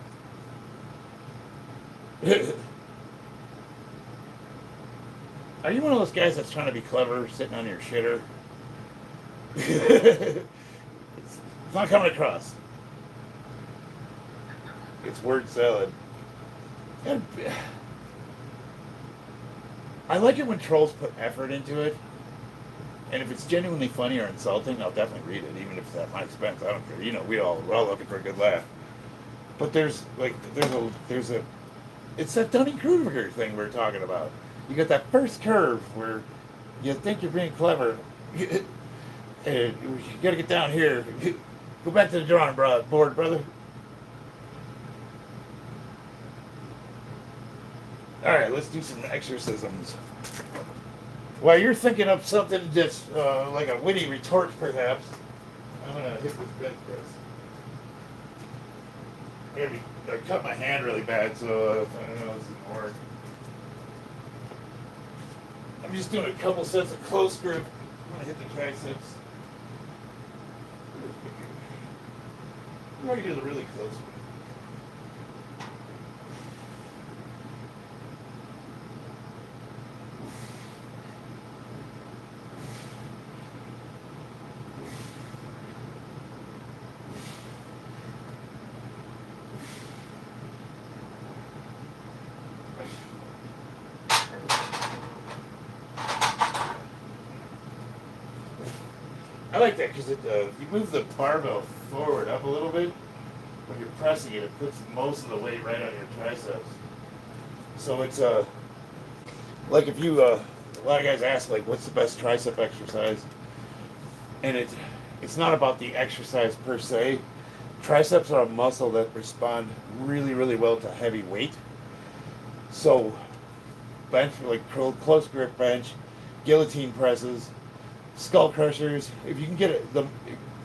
Are you one of those guys that's trying to be clever, sitting on your shitter? It's not coming across. It's word salad. And I like it when trolls put effort into it. And if it's genuinely funny or insulting, I'll definitely read it, even if it's at my expense. I don't care. You know, we're all looking for a good laugh. But there's a, it's that Dunning-Kruger thing we were talking about. You got that first curve where you think you're being clever, and you got to get down here. Go back to the drawing board, brother. All right, let's do some exorcisms. While you're thinking of something that's like a witty retort, perhaps, I'm going to hit this bench press. I cut my hand really bad, so I don't know if this is going to work. I'm just doing a couple sets of close grip. I'm going to hit the triceps. I'm going to do the really close one. I like that because you move the barbell forward up a little bit. When you're pressing it, it puts most of the weight right on your triceps. So it's like if you a lot of guys ask like, what's the best tricep exercise? And it's not about the exercise per se. Triceps are a muscle that respond really, really well to heavy weight. So bench, like close grip bench, guillotine presses, skull crushers. If you can get it,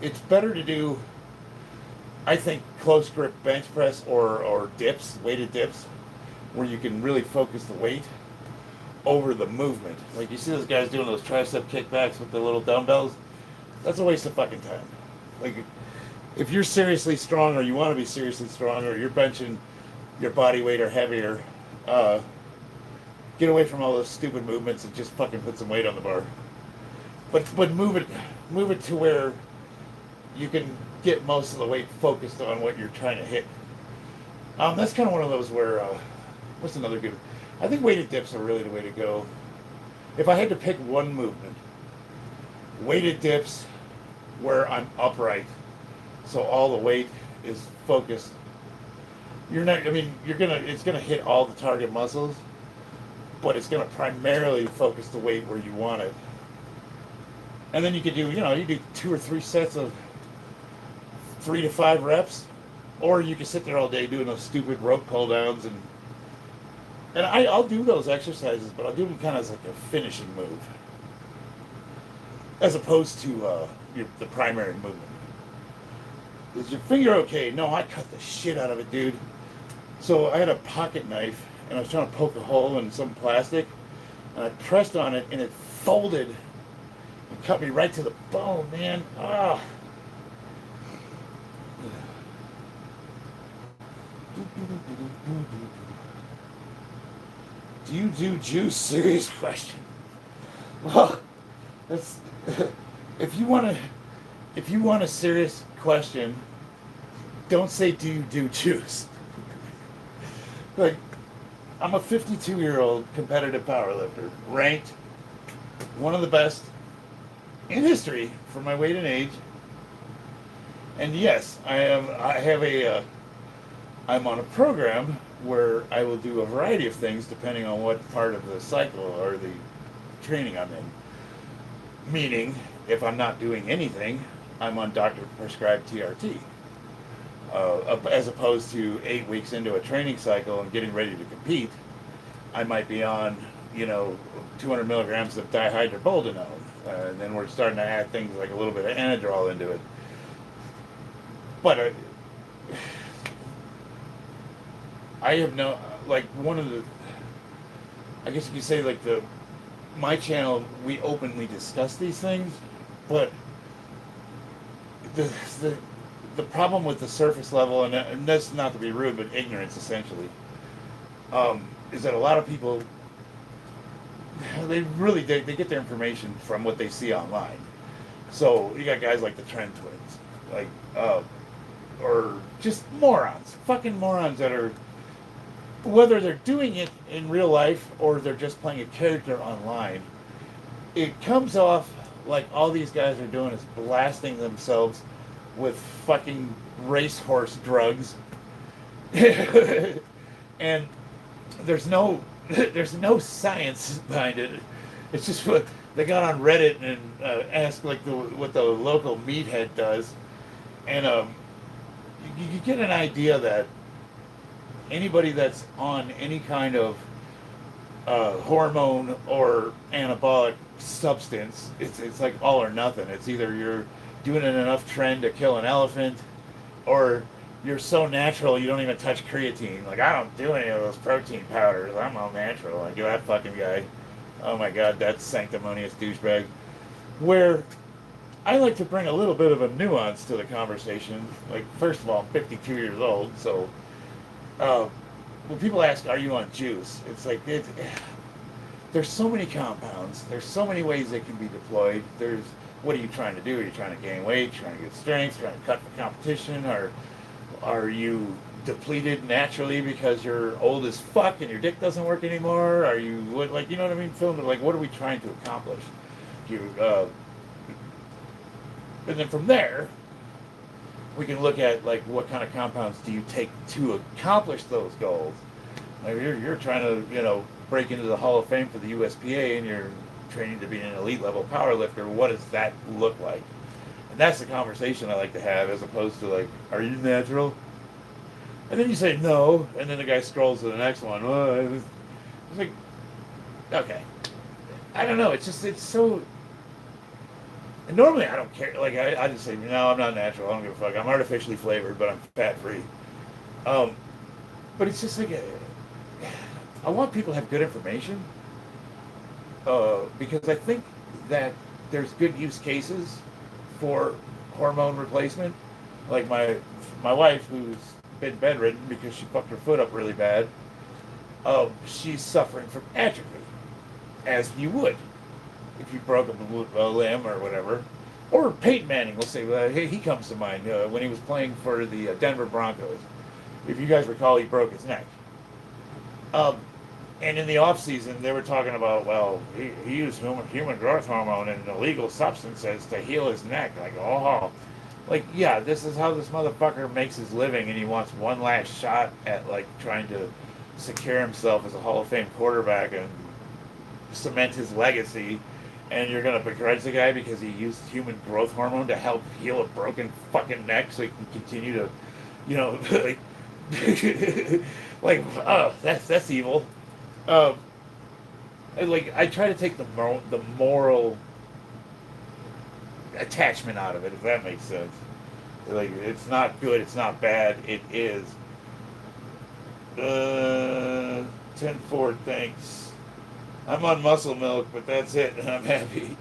it's better to do, I think, close grip bench press or dips, weighted dips, where you can really focus the weight over the movement. Like you see those guys doing those tricep kickbacks with the little dumbbells. That's a waste of fucking time. Like if you're seriously strong or you want to be seriously strong or you're benching your body weight or heavier, get away from all those stupid movements and just fucking put some weight on the bar. But move it to where you can get most of the weight focused on what you're trying to hit. That's kind of one of those where what's another good? I think weighted dips are really the way to go. If I had to pick one movement, weighted dips where I'm upright, so all the weight is focused. You're not. I mean, it's gonna hit all the target muscles, but it's gonna primarily focus the weight where you want it. And then you could do, you do 2 or 3 sets of 3 to 5 reps, or you can sit there all day doing those stupid rope pull downs, and I'll do those exercises, but I'll do them kind of as like a finishing move, as opposed to the primary movement. Is your finger okay? No, I cut the shit out of it, dude. So I had a pocket knife, and I was trying to poke a hole in some plastic, and I pressed on it, and it folded. It cut me right to the bone, man. Ah. Do you do juice? Serious question. Well, that's if you want a serious question, don't say do you do juice. Like, I'm a 52-year-old competitive powerlifter, ranked one of the best in history for my weight and age. And yes, I'm on a program where I will do a variety of things depending on what part of the cycle or the training I'm in. Meaning, if I'm not doing anything, I'm on doctor prescribed TRT. As opposed to 8 weeks into a training cycle and getting ready to compete, I might be on, 200 milligrams of dihydroboldenone. And then we're starting to add things like a little bit of Anadrol into it. But I have no, like, one of the, I guess you could say, like, my channel, we openly discuss these things, but the problem with the surface level, and that's not to be rude, but ignorance, essentially, is that a lot of people, they get their information from what they see online. So you got guys like the Trend Twins, like, or just morons, fucking morons that are, whether they're doing it in real life or they're just playing a character online, it comes off like all these guys are doing is blasting themselves with fucking racehorse drugs. And there's no science behind it. It's just what they got on Reddit and asked like what the local meathead does, and you get an idea that anybody that's on any kind of hormone or anabolic substance, it's like all or nothing. It's either you're doing enough trend to kill an elephant, or you're so natural you don't even touch creatine. Like, I don't do any of those protein powders. I'm all natural. Like, that fucking guy. Oh my god, that sanctimonious douchebag. Where I like to bring a little bit of a nuance to the conversation. Like, first of all, I'm 52 years old, so when people ask, are you on juice? It's like, there's so many compounds. There's so many ways they can be deployed. What are you trying to do? Are you trying to gain weight? Trying to get strength? Trying to cut for competition? Or are you depleted naturally because you're old as fuck and your dick doesn't work anymore? Are you, like, you know what I mean? Film, like, what are we trying to accomplish? And then from there, we can look at, like, what kind of compounds do you take to accomplish those goals. Like, you're trying to, break into the Hall of Fame for the USPA, and you're training to be an elite level power lifter. What does that look like? And that's the conversation I like to have, as opposed to, like, are you natural? And then you say no, and then the guy scrolls to the next one. It's like, okay. I don't know. It's so. And normally I don't care. Like, I just say, no, I'm not natural. I don't give a fuck. I'm artificially flavored, but I'm fat free. But it's just like, I want people to have good information, because I think that there's good use cases for hormone replacement. Like my wife, who's been bedridden because she fucked her foot up really bad, she's suffering from atrophy, as you would if you broke a limb or whatever. Or Peyton Manning, let's say, he comes to mind when he was playing for the Denver Broncos. If you guys recall, he broke his neck. And in the off season, they were talking about, well, he used human growth hormone and illegal substances to heal his neck. Like, like, yeah, this is how this motherfucker makes his living, and he wants one last shot at, like, trying to secure himself as a Hall of Fame quarterback and cement his legacy. And you're going to begrudge the guy because he used human growth hormone to help heal a broken fucking neck so he can continue to, like, oh, that's evil. Like, I try to take the moral attachment out of it, if that makes sense. Like, it's not good, it's not bad, it is. 10-4, thanks. I'm on muscle milk, but that's it, and I'm happy.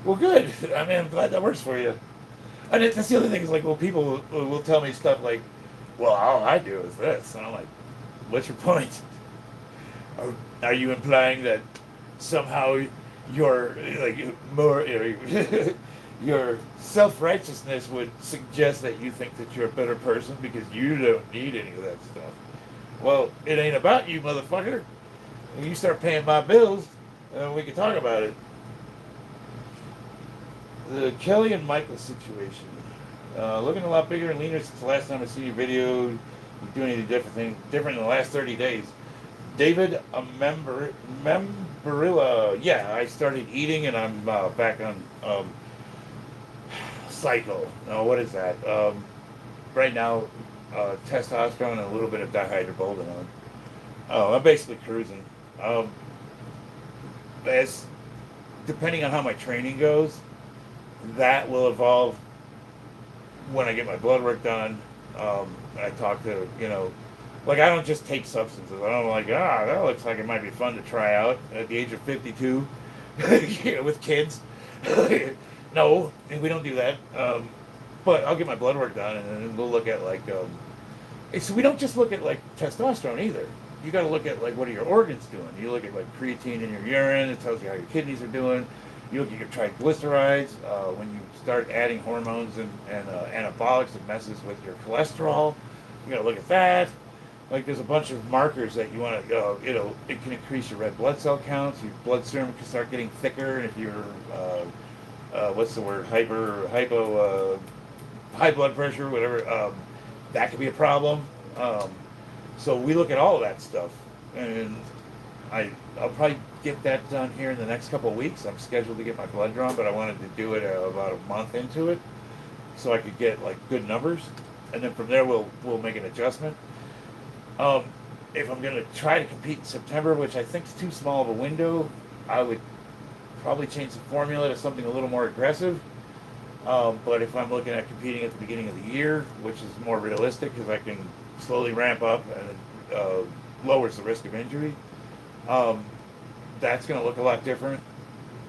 Well, good. I mean, I'm glad that works for you. And that's the other thing, is like, well, people will tell me stuff like, well, all I do is this. And I'm like, what's your point? Are you implying that somehow your, like, more, your self-righteousness would suggest that you think that you're a better person because you don't need any of that stuff? Well, it ain't about you, motherfucker. When you start paying my bills, we can talk about it. The Kelly and Michael situation. Looking a lot bigger and leaner since the last time I see your video. You doing anything different in the last 30 days. David, a member Barilla, yeah, I started eating and I'm back on cycle. No, what is that? Right now, testosterone and a little bit of dihydroboldenone. Oh, I'm basically cruising. Um, as depending on how my training goes, that will evolve when I get my blood work done. I talk to, like I don't just take substances. I don't like, that looks like it might be fun to try out at the age of 52 with kids. No, we don't do that. But I'll get my blood work done and then we'll look at like, so we don't just look at like testosterone either. You got to look at like what are your organs doing. You look at like creatine in your urine. It tells you how your kidneys are doing. You look at your triglycerides. When you start adding hormones and anabolics, it messes with your cholesterol. You got to look at that. Like there's a bunch of markers that you want to, it can increase your red blood cell counts. Your blood serum can start getting thicker. And if you're, what's the word, high blood pressure, whatever, that could be a problem. So we look at all of that stuff, and I'll probably get that done here in the next couple of weeks. I'm scheduled to get my blood drawn, but I wanted to do it about a month into it, so I could get like good numbers, and then from there we'll make an adjustment. If I'm going to try to compete in September, which I think is too small of a window, I would probably change the formula to something a little more aggressive. But if I'm looking at competing at the beginning of the year, which is more realistic because I can slowly ramp up and it lowers the risk of injury, that's going to look a lot different.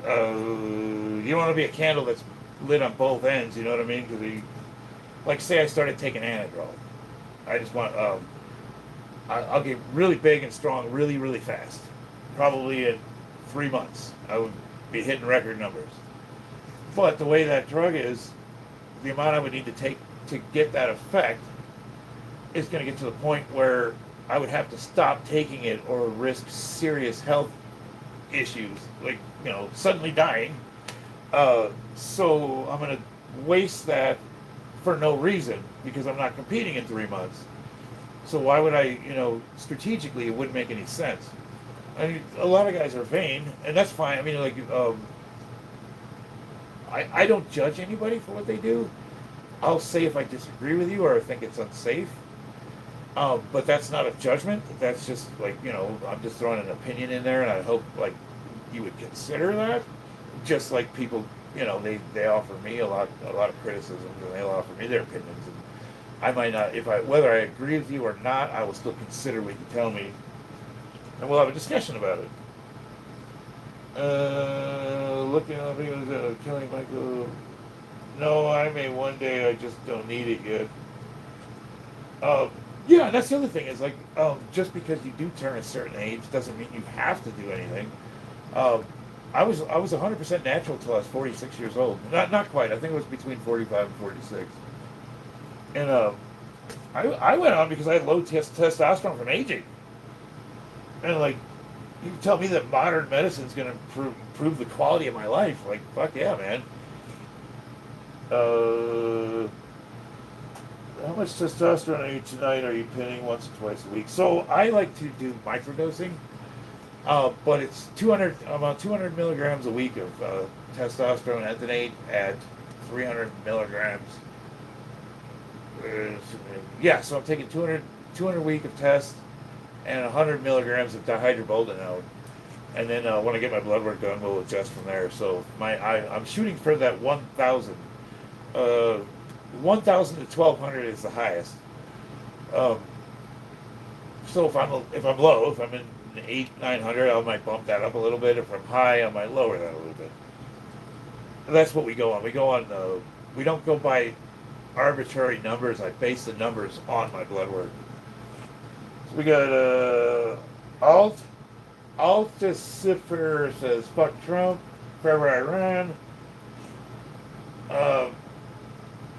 You don't want to be a candle that's lit on both ends, you know what I mean? Because like say I started taking Anadrol. I just want, I'll get really big and strong really, really fast. Probably in 3 months, I would be hitting record numbers. But the way that drug is, the amount I would need to take to get that effect is going to get to the point where I would have to stop taking it or risk serious health issues, like, suddenly dying. So I'm going to waste that for no reason because I'm not competing in 3 months. So why would I, strategically, it wouldn't make any sense. I mean, a lot of guys are vain, and that's fine. I mean, like, I don't judge anybody for what they do. I'll say if I disagree with you or I think it's unsafe. But that's not a judgment. That's just like, I'm just throwing an opinion in there, and I hope like you would consider that. Just like people, they offer me a lot of criticisms, and they'll offer me their opinions. And I might not, whether I agree with you or not, I will still consider what you tell me, and we'll have a discussion about it. Looking at videos killing Michael. No, I may one day. I just don't need it yet. Yeah, and that's the other thing is like, just because you do turn a certain age doesn't mean you have to do anything. I was 100% natural until I was 46 years old. Not quite. I think it was between 45 and 46. And I went on because I had low testosterone from aging. And like, you tell me that modern medicine is going to improve the quality of my life. Like, fuck yeah, man. How much testosterone are you tonight? Are you pinning once or twice a week? So I like to do microdosing, but it's 200 milligrams a week of testosterone ethynate at 300 milligrams. Yeah, so I'm taking 200 a week of test and 100 milligrams of dihydroboldenone. And then when I get my blood work done, we'll adjust from there. So I'm shooting for that 1,000. 1,000 to 1,200 is the highest. So if I'm low, if I'm in 800-900, I might bump that up a little bit. If I'm high, I might lower that a little bit. And that's what we go on. We go on. We don't go by arbitrary numbers. I base the numbers on my blood work. So we got Alticifer says fuck Trump. Forever Iran.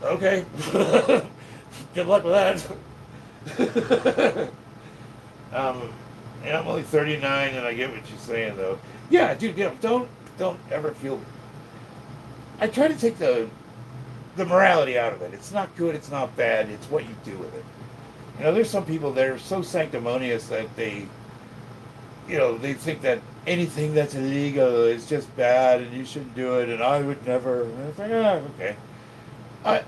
Okay. Good luck with that. And I'm only 39, and I get what you're saying, though. Yeah, dude. Don't ever feel. I try to take the morality out of it. It's not good. It's not bad. It's what you do with it. There's some people that are so sanctimonious that they think that anything that's illegal is just bad and you shouldn't do it and I would never. And it's like, ah, okay. I,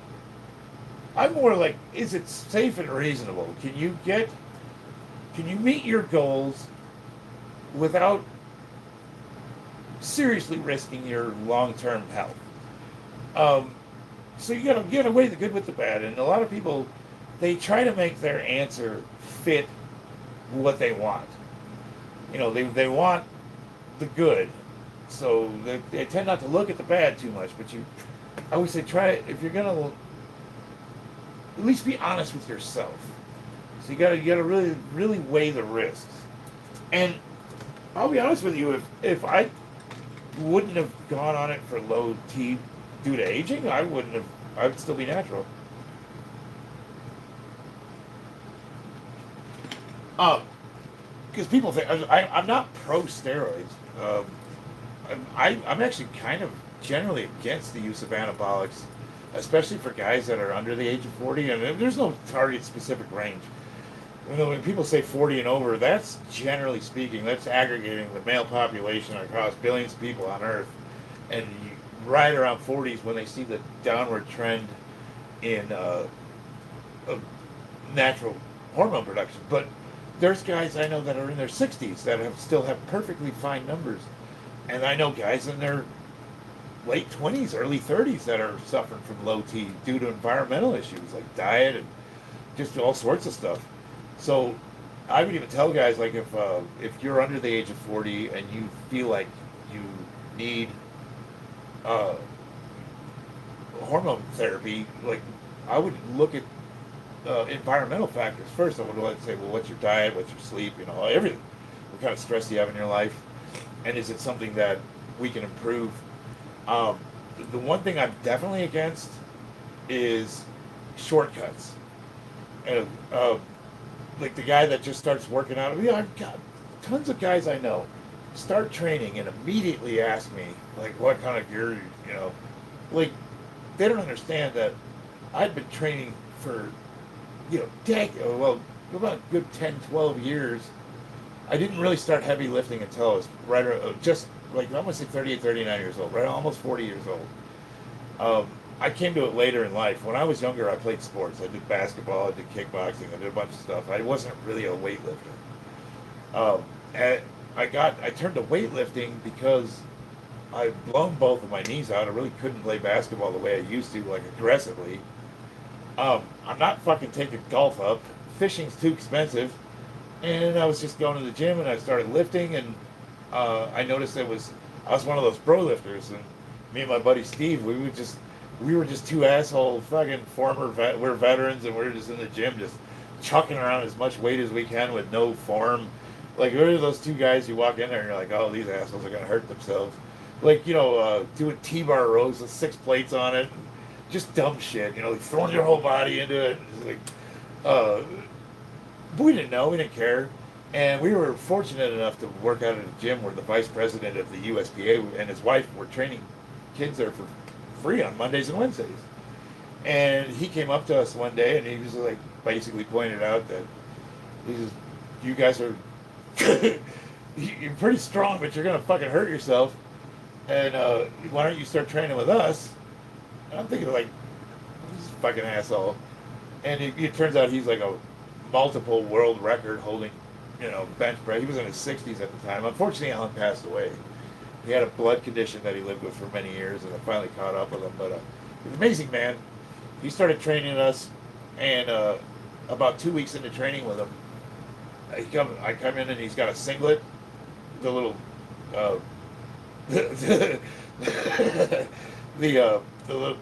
I'm more like, is it safe and reasonable? Can you meet your goals without seriously risking your long-term health? Um, so you gotta weigh the good with the bad, and a lot of people, they try to make their answer fit what they want. They want the good, so they tend not to look at the bad too much. But I always say, try it if you're gonna at least be honest with yourself. So you gotta really really weigh the risks. And I'll be honest with you, if I wouldn't have gone on it for low T due to aging, I wouldn't have. I would still be natural. Um, because people think I'm not pro steroids. I'm actually kind of generally against the use of anabolics, especially for guys that are under the age of 40. And there's no target specific range. When people say 40 and over, that's generally speaking, that's aggregating the male population across billions of people on Earth. And right around 40s when they see the downward trend in of natural hormone production. But there's guys I know that are in their 60s that still have perfectly fine numbers. And I know guys in their late 20s, early 30s that are suffering from low T due to environmental issues like diet and just all sorts of stuff. So I would even tell guys, like, if you're under the age of 40 and you feel like you need uh, hormone therapy, like, I would look at environmental factors first. I would like to say, well, what's your diet, what's your sleep, everything. What kind of stress do you have in your life, and is it something that we can improve? Um, the one thing I'm definitely against is shortcuts. And, like the guy that just starts working out. I've got tons of guys I know start training and immediately ask me, like, what kind of gear, like, they don't understand that I'd been training for, about a good 10, 12 years. I didn't really start heavy lifting until I was just like, I'm going to say 38, 39 years old, right? Almost 40 years old. I came to it later in life. When I was younger, I played sports. I did basketball, I did kickboxing, I did a bunch of stuff. I wasn't really a weightlifter. And I turned to weightlifting because I'd blown both of my knees out. I really couldn't play basketball the way I used to, like, aggressively. I'm not fucking taking golf up. Fishing's too expensive. And I was just going to the gym and I started lifting, and I noticed I was one of those pro lifters, and me and my buddy Steve, we were just two asshole fucking we're veterans, and we're just in the gym just chucking around as much weight as we can with no form. Like, we're those two guys you walk in there and you're like, oh, these assholes are gonna hurt themselves. Like, doing T-bar rows with 6 plates on it, just dumb shit. Like throwing your whole body into it. Like, but we didn't know, we didn't care. And we were fortunate enough to work out at a gym where the vice president of the USPA and his wife were training kids there for free on Mondays and Wednesdays. And he came up to us one day and he was like, basically pointed out that you guys are you're pretty strong, but you're gonna fucking hurt yourself. And why don't you start training with us? And I'm thinking, like, this fucking asshole. And it turns out he's like a multiple world record holding, bench press. He was in his 60s at the time. Unfortunately, Alan passed away. He had a blood condition that he lived with for many years, and I finally caught up with him. But he's an amazing man. He started training us, and about 2 weeks into training with him, I come in and he's got a singlet, the little the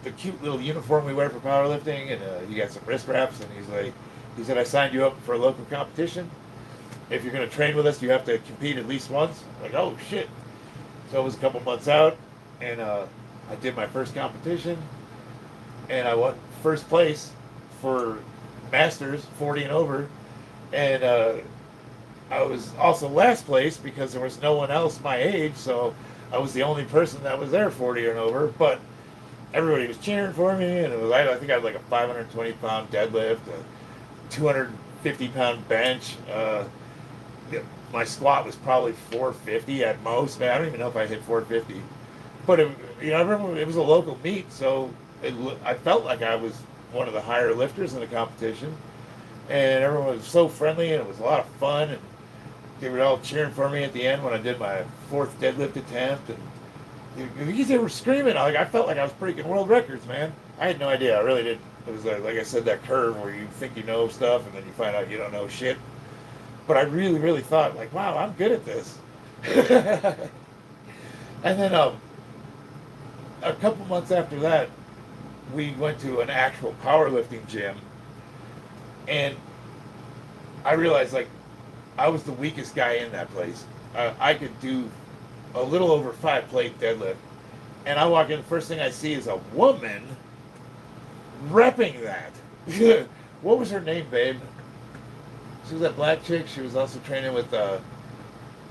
the cute little uniform we wear for powerlifting, and he got some wrist wraps, and he said, I signed you up for a local competition. If you're going to train with us, you have to compete at least once. I'm like, oh shit. So it was a couple months out, and I did my first competition, and I won first place for Masters 40 and over, and I was also last place because there was no one else my age, so I was the only person that was there 40 and over, but everybody was cheering for me, and I think I had like a 520-pound deadlift, a 250-pound bench. my squat was probably 450 at most. Man, I don't even know if I hit 450. But I remember it was a local meet, so I felt like I was one of the higher lifters in the competition, and everyone was so friendly, and it was a lot of fun, and they were all cheering for me at the end when I did my fourth deadlift attempt, and because they were screaming, I felt like I was breaking world records, man. I had no idea. I really did. It was like I said, that curve where you think you know stuff, and then you find out you don't know shit. But I really, really thought, like, wow, I'm good at this. And then a couple months after that, we went to an actual powerlifting gym, and I realized, like, I was the weakest guy in that place. I could do a little over 5-plate deadlift, and I walk in, the first thing I see is a woman repping that. What was her name, babe? She was that black chick. She was also training with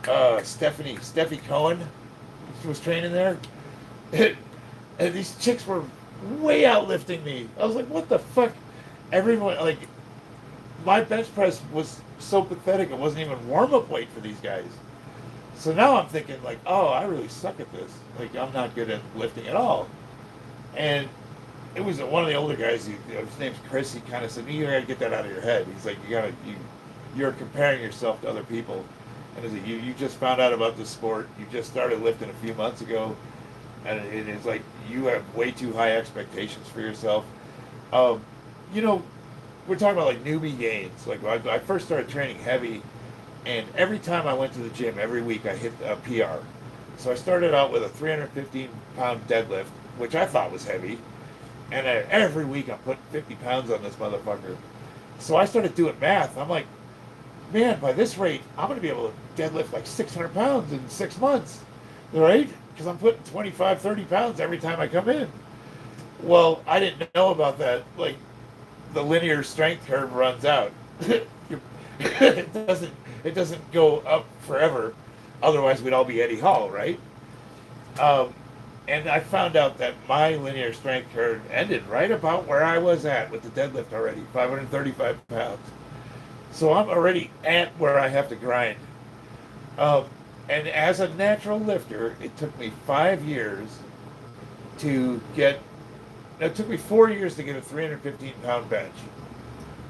Steffi Cohen. She was training there. And these chicks were way outlifting me. I was like, what the fuck? Everyone, like, my bench press was so pathetic, it wasn't even warm-up weight for these guys. So now I'm thinking, like, oh, I really suck at this. Like, I'm not good at lifting at all. And it was one of the older guys, his name's Chris, he kind of said, you gotta get that out of your head. He's like, you're comparing yourself to other people. And he's like, you just found out about this sport, you just started lifting a few months ago, and it's like, you have way too high expectations for yourself. We're talking about like newbie gains. Like, I first started training heavy, and every time I went to the gym, every week I hit a PR. So I started out with a 315-pound deadlift, which I thought was heavy, and every week I'm putting 50 pounds on this motherfucker. So I started doing math. I'm like, man, by this rate, I'm going to be able to deadlift like 600 pounds in 6 months, right? Because I'm putting 25, 30 pounds every time I come in. Well, I didn't know about that. Like, the linear strength curve runs out. It doesn't go up forever. Otherwise, we'd all be Eddie Hall, right? And I found out that my linear strength curve ended right about where I was at with the deadlift already, 535 pounds. So I'm already at where I have to grind. And as a natural lifter, it took me 5 years to get, it took me 4 years to get a 315-pound bench.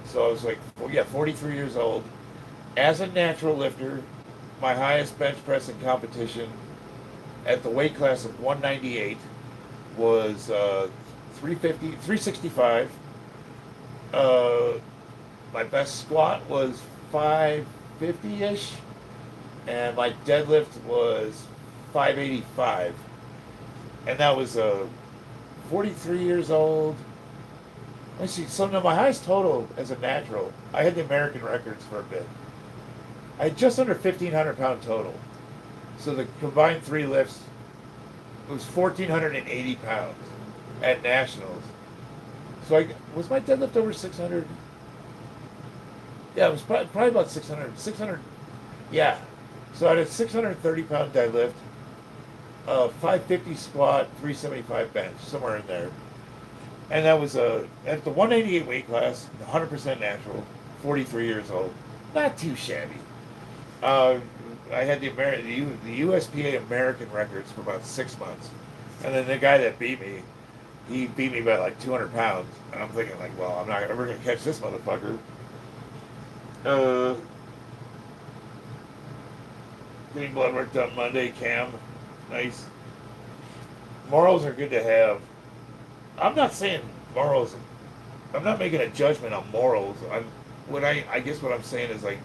So I was like, 43 years old. As a natural lifter, my highest bench press in competition at the weight class of 198 was 365. My best squat was 550-ish, and my deadlift was 585. And that was 43 years old. Let's see, so now my highest total as a natural, I had the American records for a bit. I had just under 1,500 pound total. So the combined 3 lifts, it was 1,480 pounds at nationals. So was my deadlift over 600? Yeah, it was probably about 600. 600, yeah. So I had a 630 pound deadlift, 550 squat, 375 bench, somewhere in there. And that was at the 188 weight class, 100% natural, 43 years old. Not too shabby. I had the USPA American records for about 6 months. And then the guy that beat me, he beat me by like 200 pounds. And I'm thinking, like, well, I'm not ever going to catch this motherfucker. Getting blood work done Monday, Cam. Nice. Morals are good to have. I'm not saying morals. I'm not making a judgment on morals. I guess what I'm saying is, like,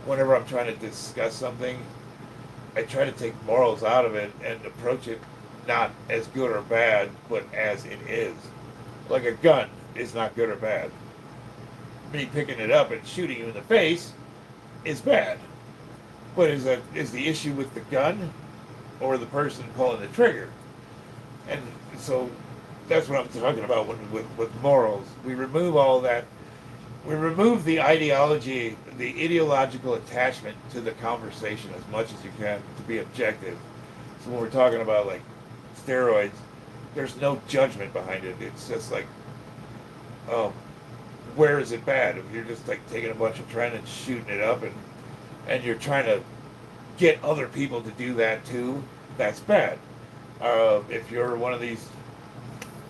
whenever I'm trying to discuss something, I try to take morals out of it and approach it not as good or bad, but as it is. Like, a gun is not good or bad. Me picking it up and shooting you in the face is bad. But is the issue with the gun or the person pulling the trigger? And so that's what I'm talking about with morals. We remove all that. We remove the ideology, the ideological attachment to the conversation as much as you can to be objective. So when we're talking about, like, steroids, there's no judgment behind it. It's just like, where is it bad? If you're just like taking a bunch of tren and shooting it up and and you're trying to get other people to do that too, that's bad. If you're one of these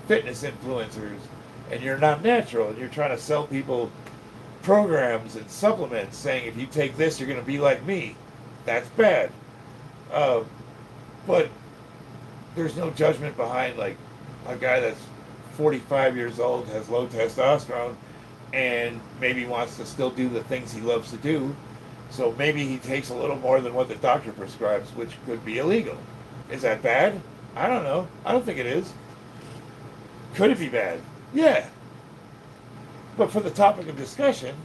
fitness influencers and you're not natural and you're trying to sell people programs and supplements saying if you take this you're going to be like me, that's bad. Uh, but there's no judgment behind like a guy that's 45 years old, has low testosterone, and maybe wants to still do the things he loves to do. So maybe he takes a little more than what the doctor prescribes, which could be illegal. Is that bad? I don't know. I don't think it is. Could it be bad? Yeah. But for the topic of discussion,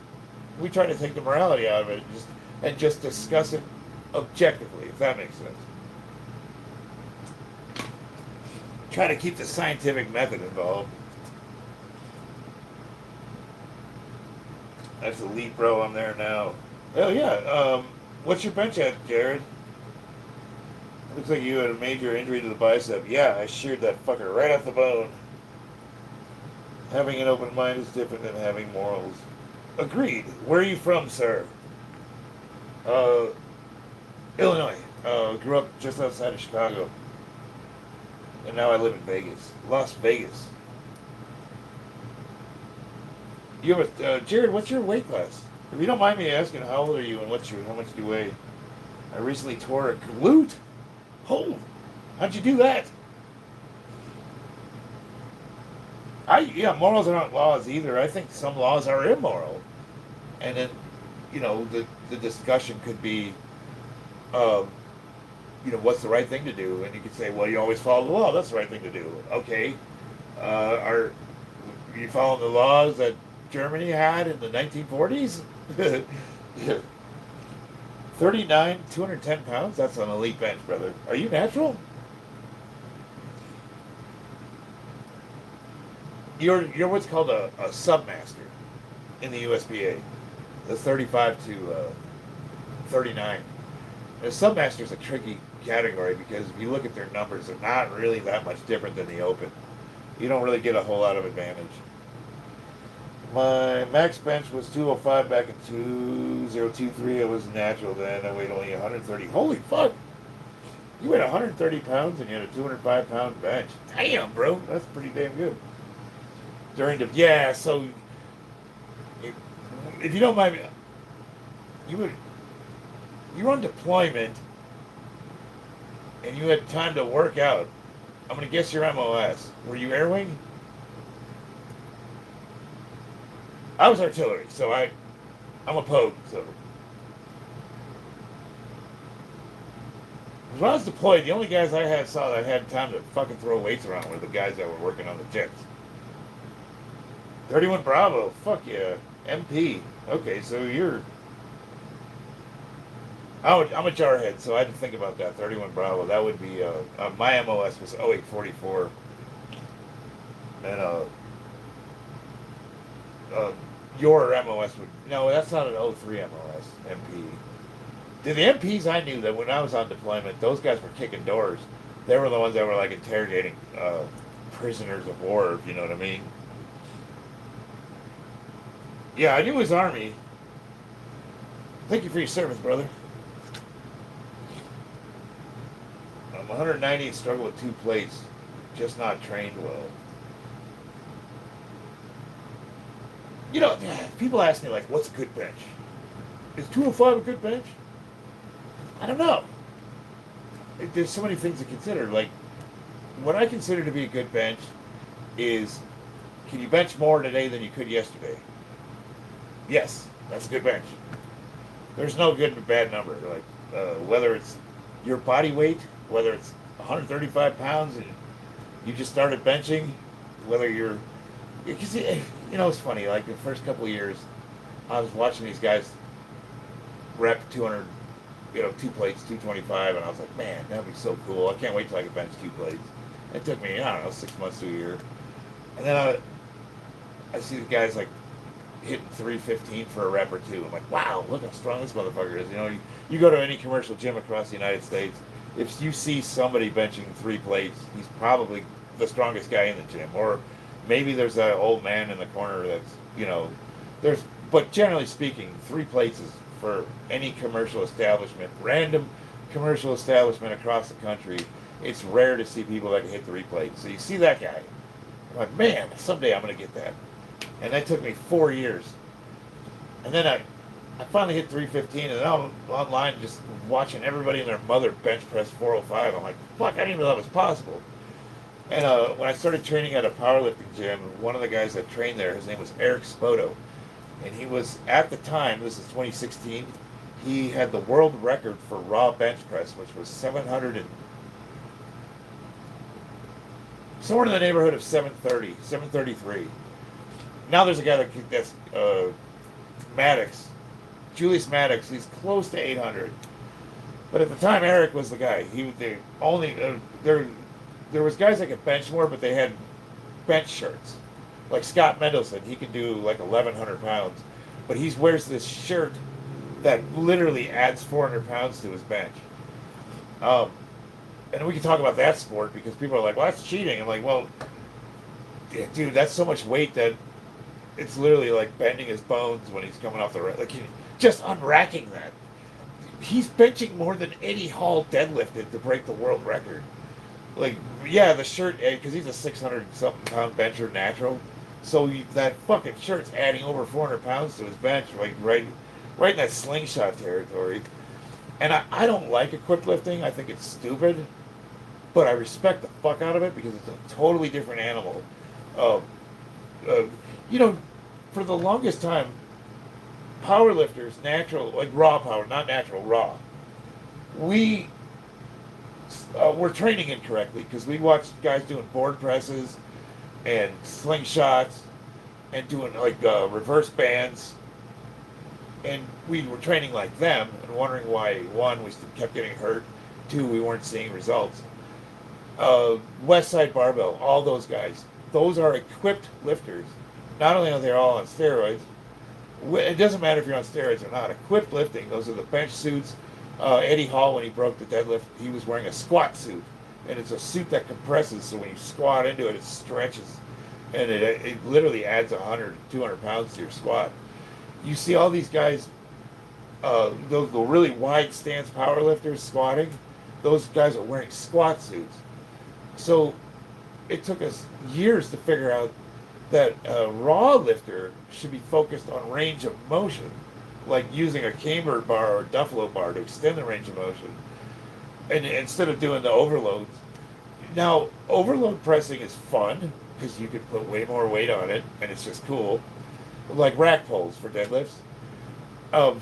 we try to take the morality out of it and just discuss it objectively, if that makes sense. Try to keep the scientific method involved. That's elite, bro. I'm there now. Hell yeah. What's your bench at, Jared? Looks like you had a major injury to the bicep. Yeah, I sheared that fucker right off the bone. Having an open mind is different than having morals. Agreed. Where are you from, sir? Illinois. Grew up just outside of Chicago. And now I live in Vegas. Las Vegas. You have a, Jared, what's your weight class? If you don't mind me asking, how old are you and how much do you weigh? I recently tore a glute. Oh, how'd you do that? Morals are not laws either. I think some laws are immoral. And then, the discussion could be, what's the right thing to do? And you could say, well, you always follow the law. That's the right thing to do. Okay. Are you following the laws that Germany had in the 1940s? 39, 210 pounds? That's an elite bench, brother. Are you natural? You're what's called a submaster in the USBA. The 35 to 39. A submaster is a tricky category because if you look at their numbers, they're not really that much different than the open. You don't really get a whole lot of advantage. My max bench was 205 back in 2023. I was natural then. I weighed only 130. Holy fuck! You weighed 130 pounds and you had a 205 pound bench. Damn, bro. That's pretty damn good. So if you don't mind me, you were on deployment and you had time to work out. I'm going to guess your MOS. Were you air wing? I was artillery, so I'm a pogue, so. When I was deployed, the only guys I saw that had time to fucking throw weights around were the guys that were working on the jets. 31 Bravo, fuck yeah. MP. Okay, so I'm a jarhead, so I had to think about that. 31 Bravo, that would be, my MOS was 0844. And, your MOS would, no, that's not an 03 MOS, MP. The MPs I knew that when I was on deployment, those guys were kicking doors. They were the ones that were like interrogating prisoners of war, if you know what I mean. Yeah, I knew his army. Thank you for your service, brother. I'm 190 and struggle with 2 plates. Just not trained well. People ask me, like, what's a good bench? Is 205 a good bench? I don't know. There's so many things to consider. Like, what I consider to be a good bench is, can you bench more today than you could yesterday? Yes, that's a good bench. There's no good and bad number. Like, whether it's your body weight, whether it's 135 pounds and you just started benching, whether you're... it's funny, like the first couple of years, I was watching these guys rep 200, 2 plates, 225, and I was like, man, that'd be so cool. I can't wait till I can bench 2 plates. It took me, 6 months to a year. And then I see the guys like hitting 315 for a rep or 2. I'm like, wow, look how strong this motherfucker is. You go to any commercial gym across the United States, if you see somebody benching 3 plates, he's probably the strongest guy in the gym. Or maybe there's that old man in the corner that's, but generally speaking, 3 plates is for any commercial establishment, random commercial establishment across the country, it's rare to see people that can hit the replay. So you see that guy, I'm like, man, someday I'm going to get that. And that took me 4 years. And then I finally hit 315, and then I'm online just watching everybody and their mother bench press 405. I'm like, fuck, I didn't even know that was possible. And when I started training at a powerlifting gym, one of the guys that trained there, his name was Eric Spoto. And he was, at the time, this is 2016, he had the world record for raw bench press, which was 700 and somewhere in the neighborhood of 730, 733. Now there's a guy that's Maddox, Julius Maddox. He's close to 800. But at the time, Eric was the guy. There was guys that could bench more, but they had bench shirts. Like Scott Mendelson, he can do like 1,100 pounds. But he wears this shirt that literally adds 400 pounds to his bench. And we can talk about that sport because people are like, well, that's cheating. I'm like, well, dude, that's so much weight that it's literally like bending his bones when he's coming off the rack. Like, just unracking that. He's benching more than Eddie Hall deadlifted to break the world record. Like, yeah, the shirt, because he's a 600-something pound bencher natural. So that fucking shirt's adding over 400 pounds to his bench, like right in that slingshot territory. And I don't like equipped lifting. I think it's stupid. But I respect the fuck out of it because it's a totally different animal. For the longest time, powerlifters, natural, like raw power, not natural, raw, we were training incorrectly because we watched guys doing board presses and slingshots and doing like reverse bands. And we were training like them and wondering why, one, we kept getting hurt, two, we weren't seeing results. West Side Barbell, all those guys, those are equipped lifters. Not only are they all on steroids, it doesn't matter if you're on steroids or not. Equipped lifting, those are the bench suits. Eddie Hall, when he broke the deadlift, he was wearing a squat suit. And it's a suit that compresses, so when you squat into it, it stretches. And it literally adds 100, 200 pounds to your squat. You see all those guys, the really wide stance powerlifters squatting, those guys are wearing squat suits. So it took us years to figure out that a raw lifter should be focused on range of motion, like using a camber bar or Duffalo bar to extend the range of motion, and instead of doing the overloads. Now, overload pressing is fun because you can put way more weight on it, and it's just cool, like rack pulls for deadlifts. And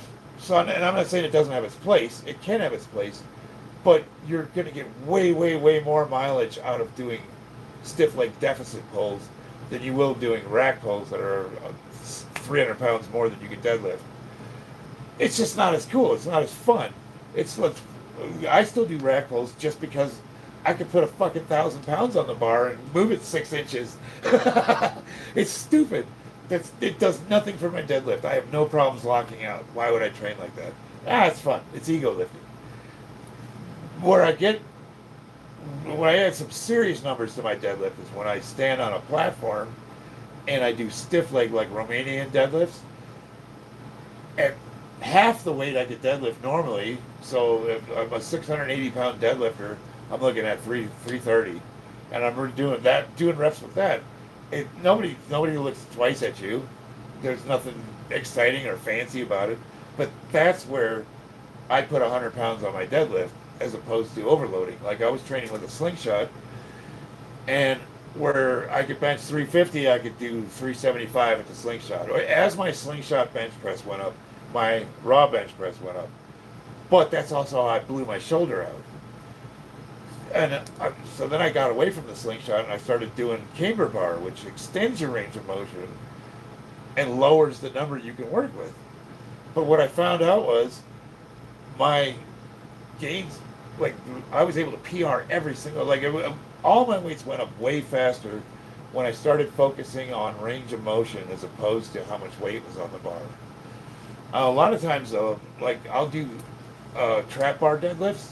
I'm not saying it doesn't have its place. It can have its place, but you're going to get way, way, way more mileage out of doing stiff leg deficit pulls than you will doing rack pulls that are 300 pounds more than you can deadlift. It's just not as cool. It's not as fun. I still do rack pulls just because I could put a fucking 1,000 pounds on the bar and move it 6 inches. It's stupid. It does nothing for my deadlift. I have no problems locking out. Why would I train like that? It's fun. It's ego lifting. When I add some serious numbers to my deadlift is when I stand on a platform and I do stiff leg like Romanian deadlifts. At half the weight I could deadlift normally, so if I'm a 680 pound deadlifter, I'm looking at 330, and I'm doing reps with that. Nobody looks twice at you. There's nothing exciting or fancy about it, but that's where I put 100 pounds on my deadlift as opposed to overloading. Like I was training with a slingshot, and where I could bench 350, I could do 375 at the slingshot. As my slingshot bench press went up, my raw bench press went up. But that's also how I blew my shoulder out. And so then I got away from the slingshot and I started doing camber bar, which extends your range of motion and lowers the number you can work with. But what I found out was my gains, like I was able to PR every single, all my weights went up way faster when I started focusing on range of motion as opposed to how much weight was on the bar. A lot of times, I'll do trap bar deadlifts,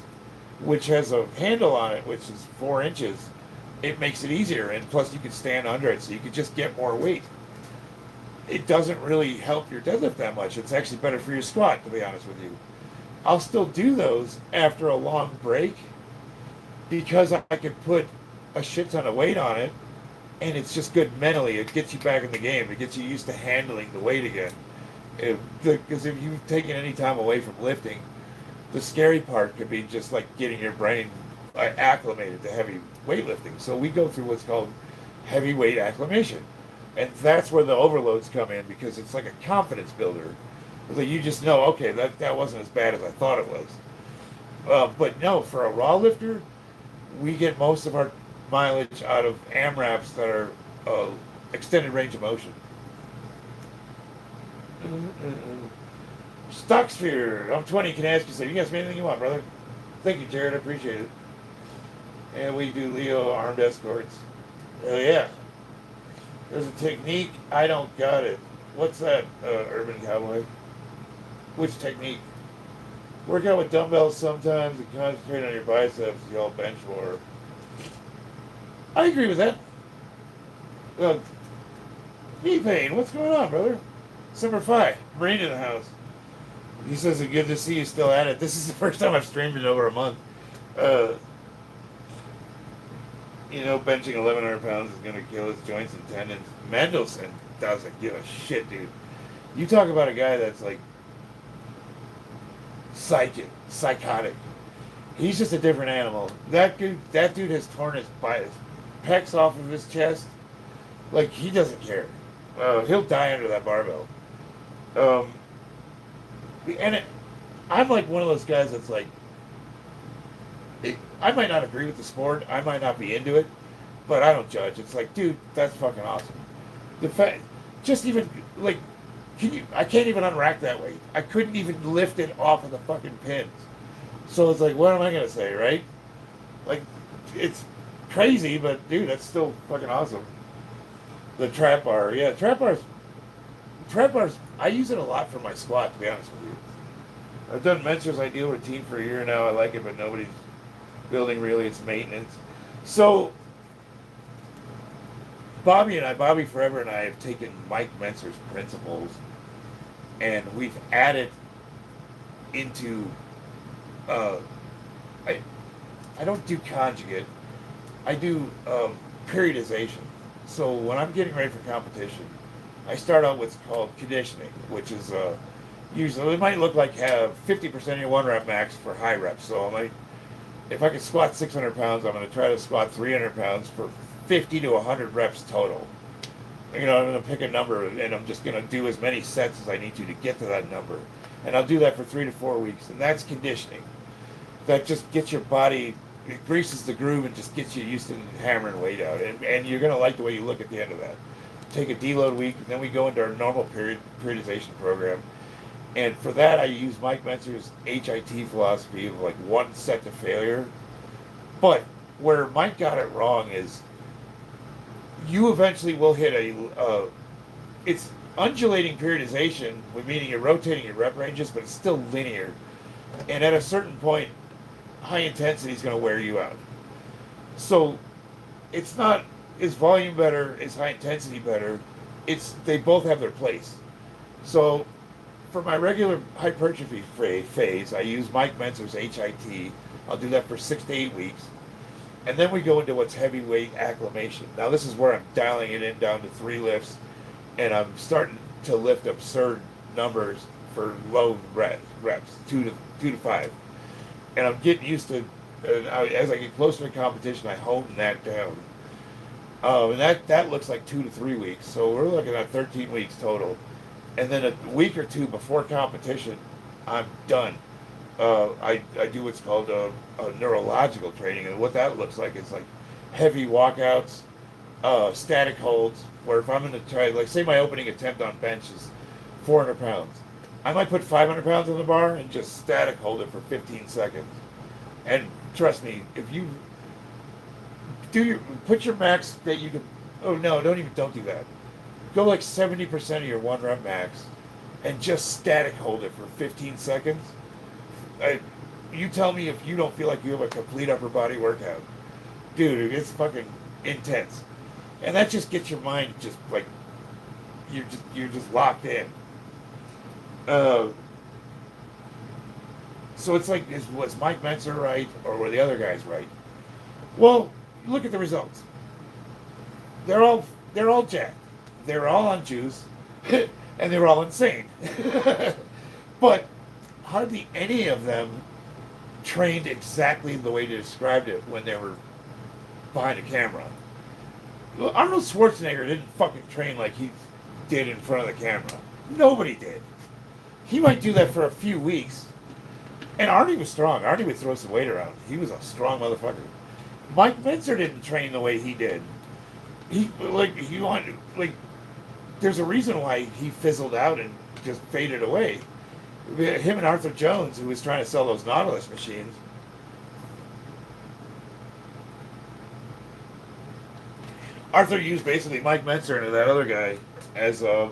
which has a handle on it, which is 4 inches. It makes it easier, and plus you can stand under it, so you can just get more weight. it doesn't really help your deadlift that much. It's actually better for your squat, to be honest with you. I'll still do those after a long break because I can put a shit ton of weight on it, and it's just good mentally. It gets you back in the game. It gets you used to handling the weight again. Because if you've taken any time away from lifting, the scary part could be just like getting your brain acclimated to heavy weightlifting. So we go through what's called heavyweight acclimation. And that's where the overloads come in because it's like a confidence builder. That you just know, okay, that wasn't as bad as I thought it was. But no, for a raw lifter, we get most of our mileage out of AMRAPs that are extended range of motion. Stocksphere, I'm 20, can ask you something. You can ask me anything you want, brother. Thank you, Jared, I appreciate it. And we do Leo armed escorts. Oh, yeah. There's a technique, I don't got it. What's that, Urban Cowboy? Which technique? Work out with dumbbells sometimes and concentrate on your biceps, y'all bench more. I agree with that. Knee pain, what's going on, brother? Summer Fi, Marine in the house. He says it's good to see you still at it. This is the first time I've streamed in over a month. Benching 1,100 pounds is going to kill his joints and tendons. Mendelsohn doesn't give a shit, dude. You talk about a guy that's like psychotic. He's just a different animal. That dude has torn his pecs off of his chest. Like, he doesn't care. He'll die under that barbell. I'm like one of those guys that's like, I might not agree with the sport, I might not be into it, but I don't judge. It's like, dude, that's fucking awesome. The fact, just even like, I can't even unrack that weight. I couldn't even lift it off of the fucking pins. So it's like, what am I gonna say, right? Like, it's crazy, but dude, that's still fucking awesome. The trap bar, yeah, trap bars. I use it a lot for my squat, to be honest with you. I've done Mentor's ideal routine for a year now. I like it, but nobody's building really. It's maintenance. So Bobby Forever and I have taken Mike Mentzer's principles and we've added into, I don't do conjugate, I do periodization. So when I'm getting ready for competition, I start out with what's called conditioning, which is usually, it might look like have 50% of your one rep max for high reps. So if I can squat 600 pounds, I'm going to try to squat 300 pounds for 50 to 100 reps total. I'm going to pick a number and I'm just going to do as many sets as I need to get to that number. And I'll do that for 3 to 4 weeks. And that's conditioning. That just gets your body, it greases the groove and just gets you used to hammering weight out. And you're going to like the way you look at the end of that. Take a deload week, and then we go into our normal periodization program. And for that, I use Mike Mentzer's HIT philosophy of like one set to failure. But where Mike got it wrong is you eventually will hit it's undulating periodization, meaning you're rotating your rep ranges, but it's still linear. And at a certain point, high intensity is going to wear you out. So it's not, is volume better, is high intensity better? They both have their place. So for my regular hypertrophy phase, I use Mike Mentzer's HIT. I'll do that for 6 to 8 weeks. And then we go into what's heavyweight acclimation. Now this is where I'm dialing it in down to 3 lifts, and I'm starting to lift absurd numbers for low reps, 2 to 5. And I'm getting used to, as I get closer to competition, I hone that down. And that looks like 2 to 3 weeks. So we're looking at 13 weeks total. And then a week or two before competition, I'm done. I do what's called a neurological training. And what that looks like is like heavy walkouts, static holds, where if I'm going to try, like say my opening attempt on bench is 400 pounds. I might put 500 pounds on the bar and just static hold it for 15 seconds. And trust me, if you put your max that you can, don't do that. Go like 70% of your one rep max and just static hold it for 15 seconds. You tell me if you don't feel like you have a complete upper body workout. Dude, it's fucking intense. And that just gets your mind just like you're just locked in. Uh, so it's like, was Mike Mentzer right or were the other guys right? Well, look at the results. They're all they're all jacked. They're all on juice, and they're all insane. But hardly any of them trained exactly the way they described it when they were behind a camera. Well, Arnold Schwarzenegger didn't fucking train like he did in front of the camera. Nobody did. He might do that for a few weeks. And Arnie was strong. Arnie would throw some weight around. He was a strong motherfucker. Mike Mentzer didn't train the way he did. He wanted there's a reason why he fizzled out and just faded away. Him and Arthur Jones, who was trying to sell those Nautilus machines. Arthur used basically Mike Mentzer and that other guy as a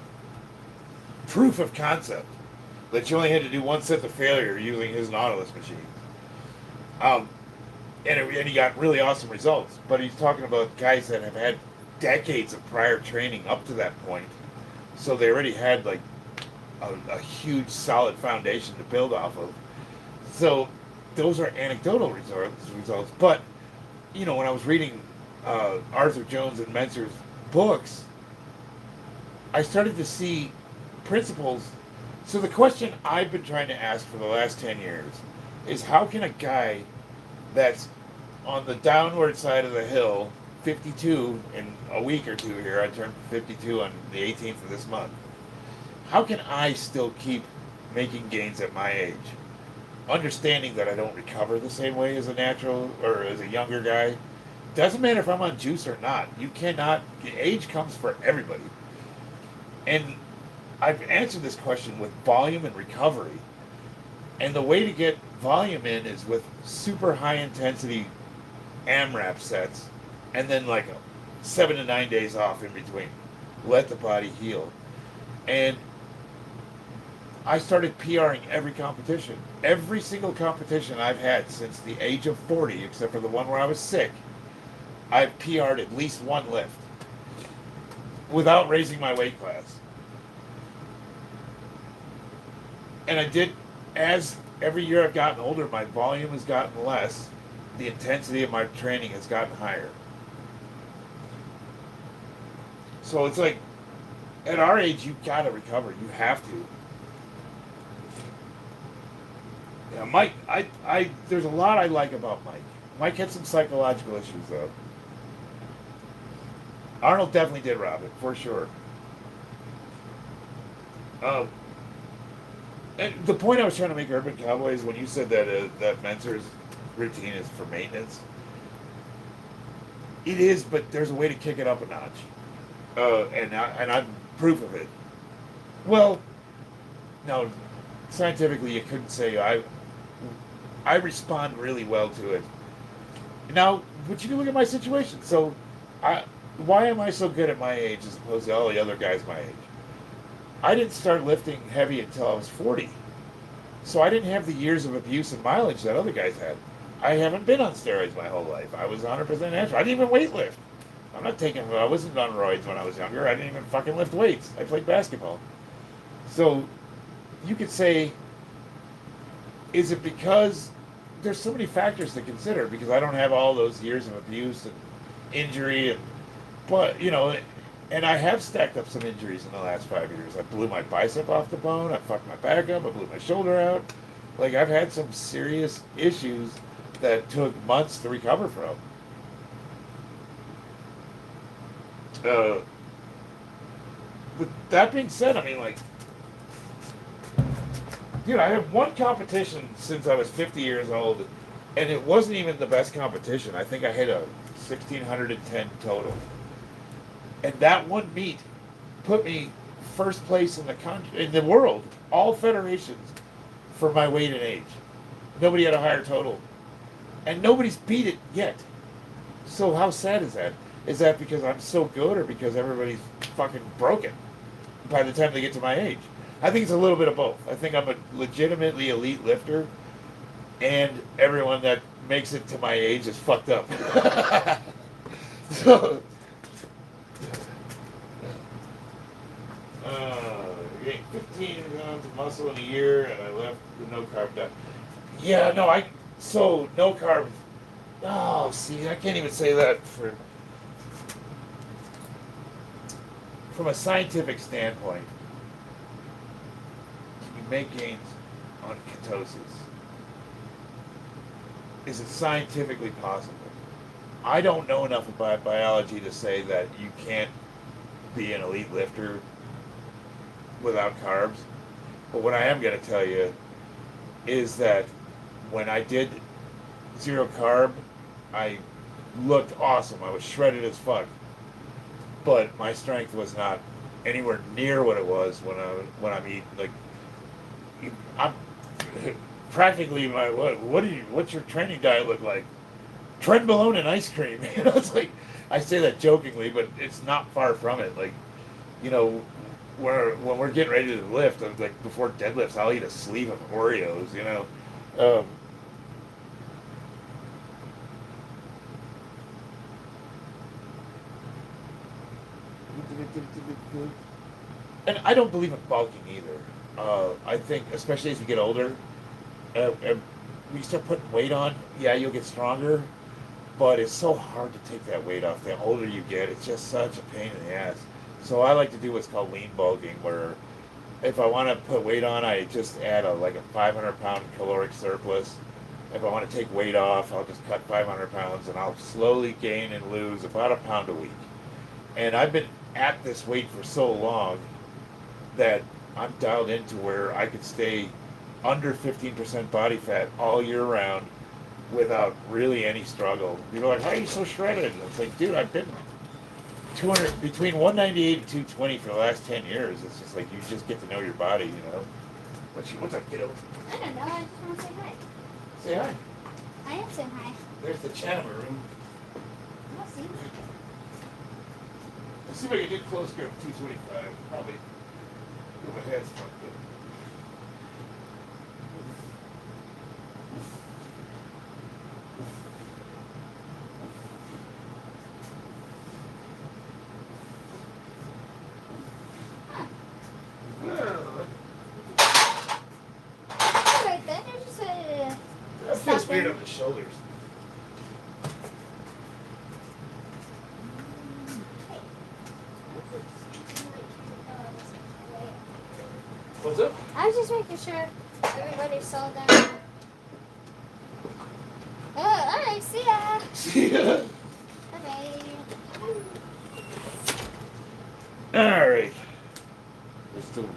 proof of concept that you only had to do one set of failure using his Nautilus machine. And he got really awesome results. But he's talking about guys that have had decades of prior training up to that point, so they already had like a huge solid foundation to build off of. So those are anecdotal results. But when I was reading Arthur Jones and Mentzer's books, I started to see principles. So the question I've been trying to ask for the last 10 years is, how can a guy that's on the downward side of the hill, 52 in a week or two here, I turned 52 on the 18th of this month, how can I still keep making gains at my age? Understanding that I don't recover the same way as a natural or as a younger guy. Doesn't matter if I'm on juice or not. You cannot, age comes for everybody. And I've answered this question with volume and recovery. And the way to get volume in is with super high intensity AMRAP sets, and then like 7 to 9 days off in between. Let the body heal. And I started PRing every competition. Every single competition I've had since the age of 40, except for the one where I was sick, I've PR'd at least one lift without raising my weight class. And I did, as every year I've gotten older, my volume has gotten less. The intensity of my training has gotten higher. So it's like, at our age, you gotta recover. You have to. Yeah, Mike, there's a lot I like about Mike. Mike had some psychological issues, though. Arnold definitely did rob it, for sure. And the point I was trying to make, Urban Cowboy, is when you said that Mentzer's routine is for maintenance. It is, but there's a way to kick it up a notch. And I'm proof of it. Well, no, scientifically you couldn't say I respond really well to it. Now, but you can look at my situation. So, why am I so good at my age as opposed to all the other guys my age? I didn't start lifting heavy until I was 40. So I didn't have the years of abuse and mileage that other guys had. I haven't been on steroids my whole life. I was 100% natural. I didn't even weight lift. I wasn't on roids when I was younger. I didn't even fucking lift weights. I played basketball. So you could say, is it because there's so many factors to consider, because I don't have all those years of abuse and injury, and I have stacked up some injuries in the last 5 years. I blew my bicep off the bone. I fucked my back up. I blew my shoulder out. Like, I've had some serious issues that took months to recover from. But that being said, I mean, like, dude, I have one competition since I was 50 years old, and it wasn't even the best competition. I think I hit a 1,610 total. And that one meet put me first place in the country, in the world, all federations, for my weight and age. Nobody had a higher total. And nobody's beat it yet. So how sad is that? Is that because I'm so good, or because everybody's fucking broken by the time they get to my age? I think it's a little bit of both. I think I'm a legitimately elite lifter, and everyone that makes it to my age is fucked up. Gained 15 pounds of muscle in a year, and I left the no carb diet. Yeah, no, so no carb. Oh, see, I can't even say that from a scientific standpoint. Can you make gains on ketosis? Is it scientifically possible? I don't know enough about biology to say that you can't be an elite lifter without carbs. But what I am going to tell you is that when I did zero carb, I looked awesome. I was shredded as fuck. But my strength was not anywhere near what it was when I'm eating. Like, I'm practically what's your training diet look like? Trenbolone and ice cream. It's like, I say that jokingly, but it's not far from it. Like, when we're getting ready to lift, like before deadlifts, I'll eat a sleeve of Oreos. And I don't believe in bulking either. I think, especially as you get older, when you start putting weight on, yeah, you'll get stronger, but it's so hard to take that weight off. The older you get, it's just such a pain in the ass. So I like to do what's called lean bulking, where if I want to put weight on, I just add a 500-pound caloric surplus. If I want to take weight off, I'll just cut 500 pounds, and I'll slowly gain and lose about a pound a week. And I've been at this weight for so long that I'm dialed into where I could stay under 15% body fat all year round without really any struggle. People are like, how are you so shredded? And it's like, dude, I've been 200 between 198 and 220 for the last 10 years. It's just like you just get to know your body, What's up, kiddo? I don't know. I just want to say hi. Say hi. I am saying hi. There's the Channeler room. I'll see. Let's see if I can do close grip 225. Probably. My head's fucked up. Alright then, I just That feels weird on the shoulders. What's up? I was just making sure everybody saw that. Alright, see ya. See ya. Bye-bye. Alright. Let's do it.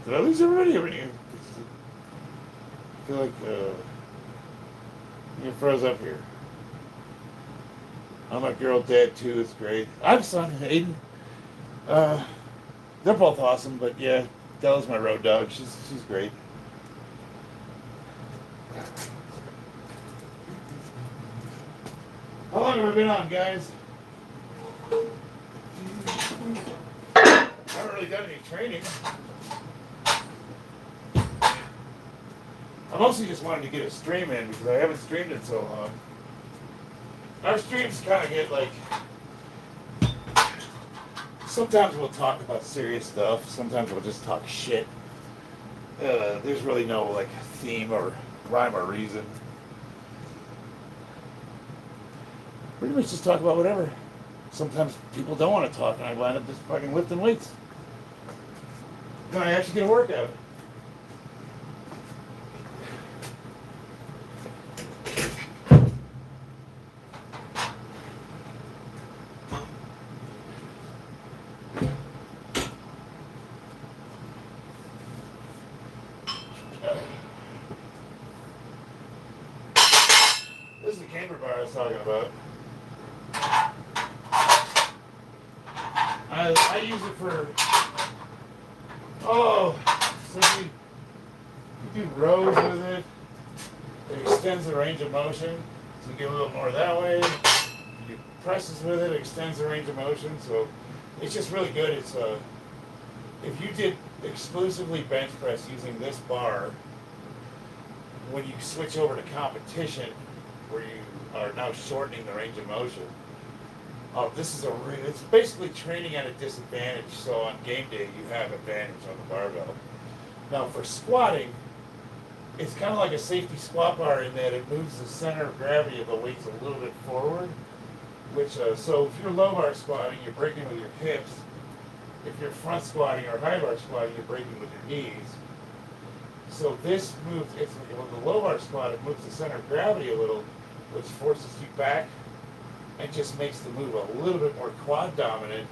Did I lose everybody? I feel like you froze up here. I'm a girl dad too, it's great. I have a son, Aiden. They're both awesome, but yeah, Della's my road dog. She's great. How long have I been on, guys? I haven't really done any training. I mostly just wanted to get a stream in because I haven't streamed in so long. Our streams kind of get like, sometimes we'll talk about serious stuff, sometimes we'll just talk shit. There's really no theme or rhyme or reason. Pretty much just talk about whatever. Sometimes people don't want to talk and I wind up just fucking lifting weights. Then I actually get a workout. This is the camber bar I was talking about. I use it for, so you do rows with it. It extends the range of motion, so you get a little more that way. You do presses with it, extends the range of motion, so it's just really good. It's if you did exclusively bench press using this bar, when you switch over to competition, where you are now shortening the range of motion. This is it's basically training at a disadvantage. So on game day, you have advantage on the barbell. Now for squatting, it's kind of like a safety squat bar in that it moves the center of gravity of the weights a little bit forward. Which so if you're low bar squatting, you're breaking with your hips. If you're front squatting or high bar squatting, you're breaking with your knees. So this moves. It's when the low bar squat, it moves the center of gravity a little, which forces you back and just makes the move a little bit more quad dominant,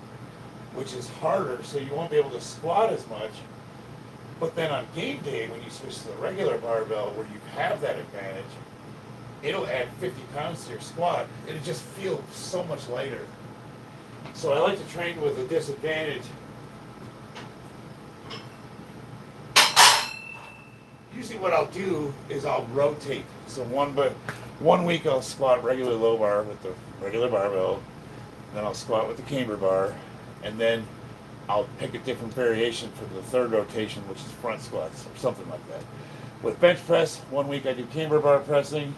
which is harder, so you won't be able to squat as much. But then on game day, when you switch to the regular barbell where you have that advantage, it'll add 50 pounds to your squat. It'll just feel so much lighter. So I like to train with a disadvantage. Usually what I'll do is I'll rotate. So one week I'll squat regular low bar with the regular barbell, then I'll squat with the camber bar, and then I'll pick a different variation for the third rotation, which is front squats or something like that. With bench press, one week I do camber bar pressing,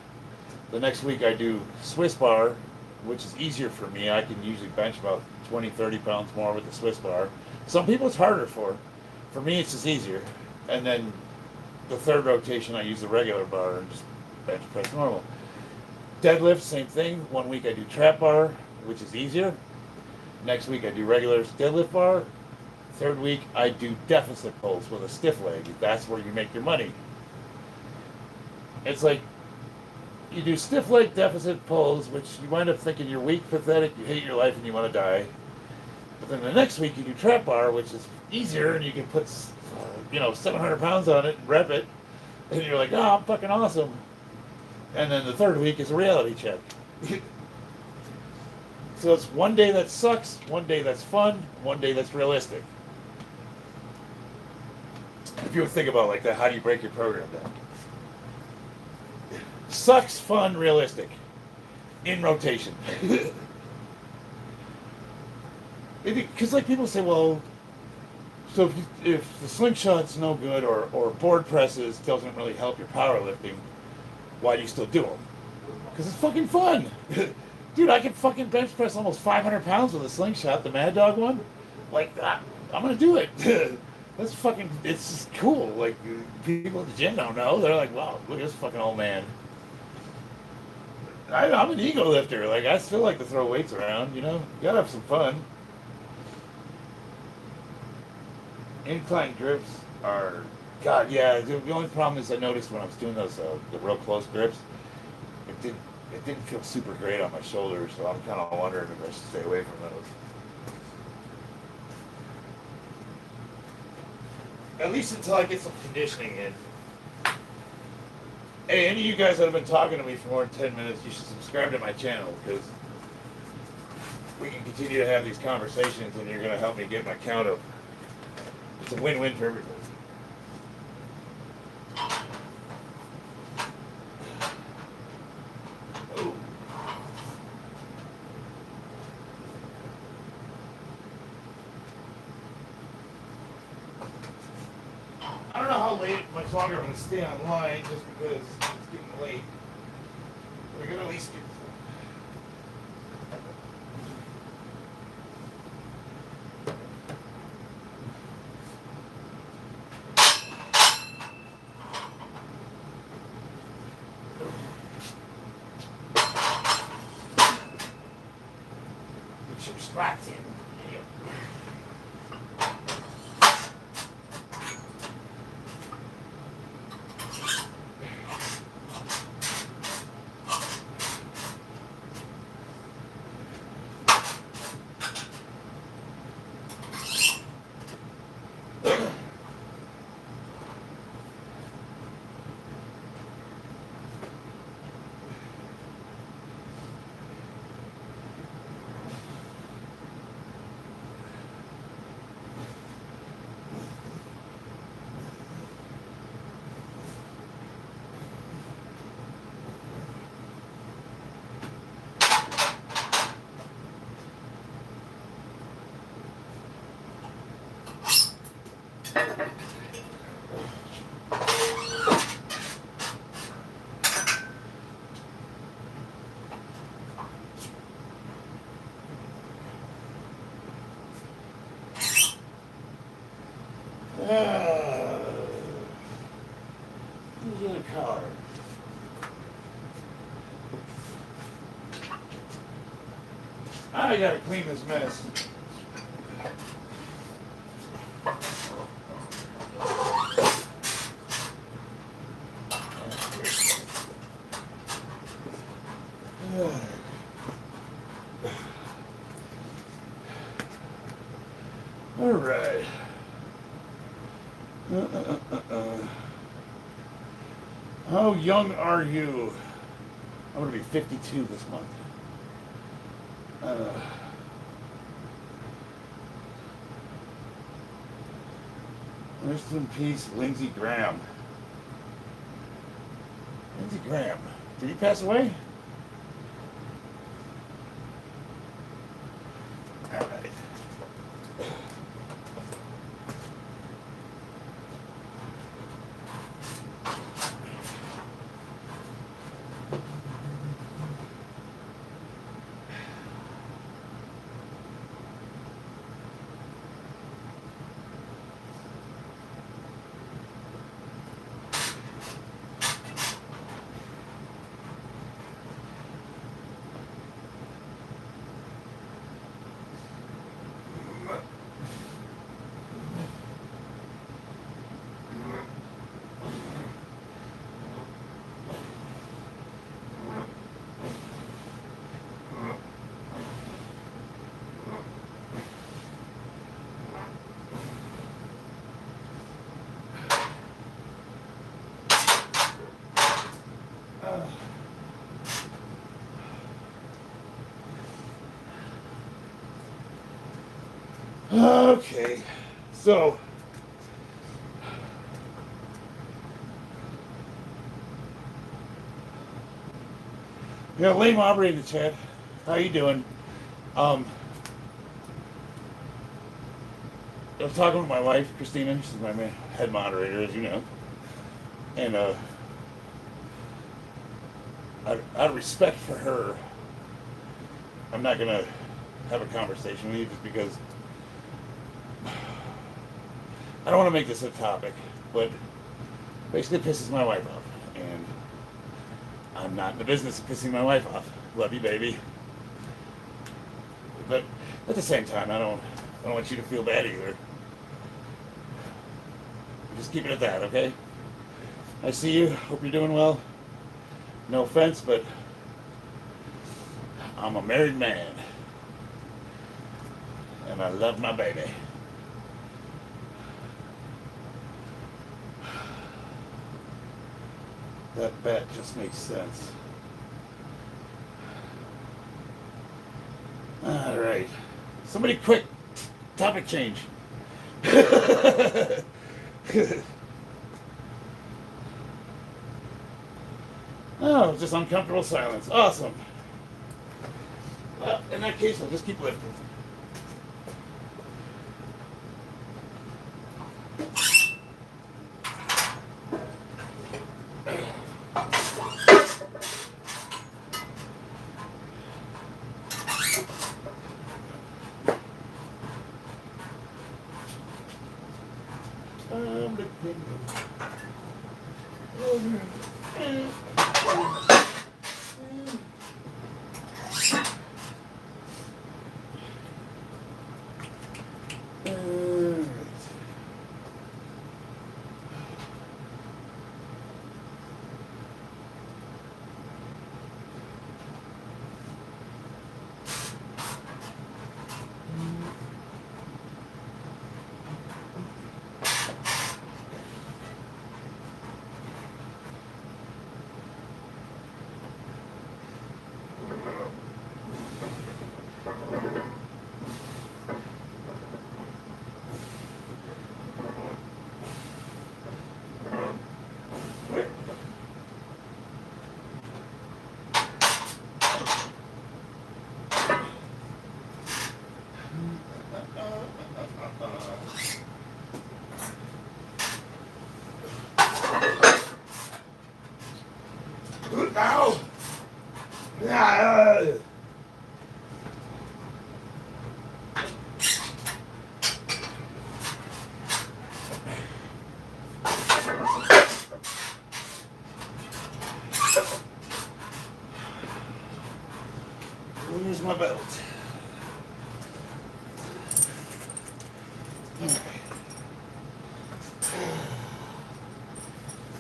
the next week I do Swiss bar, which is easier for me. I can usually bench about 20, 30 pounds more with the Swiss bar. Some people it's harder for. For me, it's just easier. And then the third rotation, I use the regular bar and just bench press normal. Deadlift, same thing. One week I do trap bar, which is easier. Next week I do regular deadlift bar. Third week I do deficit pulls with a stiff leg. That's where you make your money. It's like you do stiff leg deficit pulls, which you wind up thinking you're weak, pathetic, you hate your life, and you want to die. But then the next week you do trap bar, which is easier, and you can put 700 pounds on it and rep it, and you're like, oh, I'm fucking awesome. And then the third week is a reality check. So it's one day that sucks, one day that's fun, one day that's realistic. If you would think about it like that, how do you break your program down? Sucks, fun, realistic. In rotation. Because like people say, well, so if the slingshot's no good or board presses doesn't really help your powerlifting, why do you still do them? Because it's fucking fun. Dude, I can fucking bench press almost 500 pounds with a slingshot, the Mad Dog one. Like, I'm going to do it. That's fucking, it's just cool. Like, people at the gym don't know. They're like, wow, look at this fucking old man. I'm an ego lifter. Like, I still like to throw weights around, you know? You gotta have some fun. Incline grips are, God, yeah. The only problem is I noticed when I was doing those, the real close grips, it didn't feel super great on my shoulders, so I'm kind of wondering if I should stay away from those. At least until I get some conditioning in. Hey, any of you guys that have been talking to me for more than 10 minutes, you should subscribe to my channel, because we can continue to have these conversations and you're going to help me get my count up. It's a win-win for everybody. Ooh. I don't know how much longer I'm going to stay online, just because it's getting late. We're going to at least get. Get some squats in. Who's in the car? I gotta clean this mess. All right. How young are you? I'm gonna be 52 this month. Rest in peace, Lindsey Graham. Lindsey Graham. Did he pass away? All right. Okay, so yeah, lame operator chat. How you doing? I was talking with my wife, Christina. She's my head moderator, as you know, and out of respect for her, I'm not gonna have a conversation with you just because I don't want to make this a topic, but basically it pisses my wife off, and I'm not in the business of pissing my wife off. Love you, baby. But at the same time, I don't want you to feel bad either. Just keep it at that, okay? I see you. Hope you're doing well. No offense, but I'm a married man, and I love my baby. That bet just makes sense. All right. Somebody quick, topic change. Oh, just uncomfortable silence. Awesome. Well, in that case, I'll just keep lifting.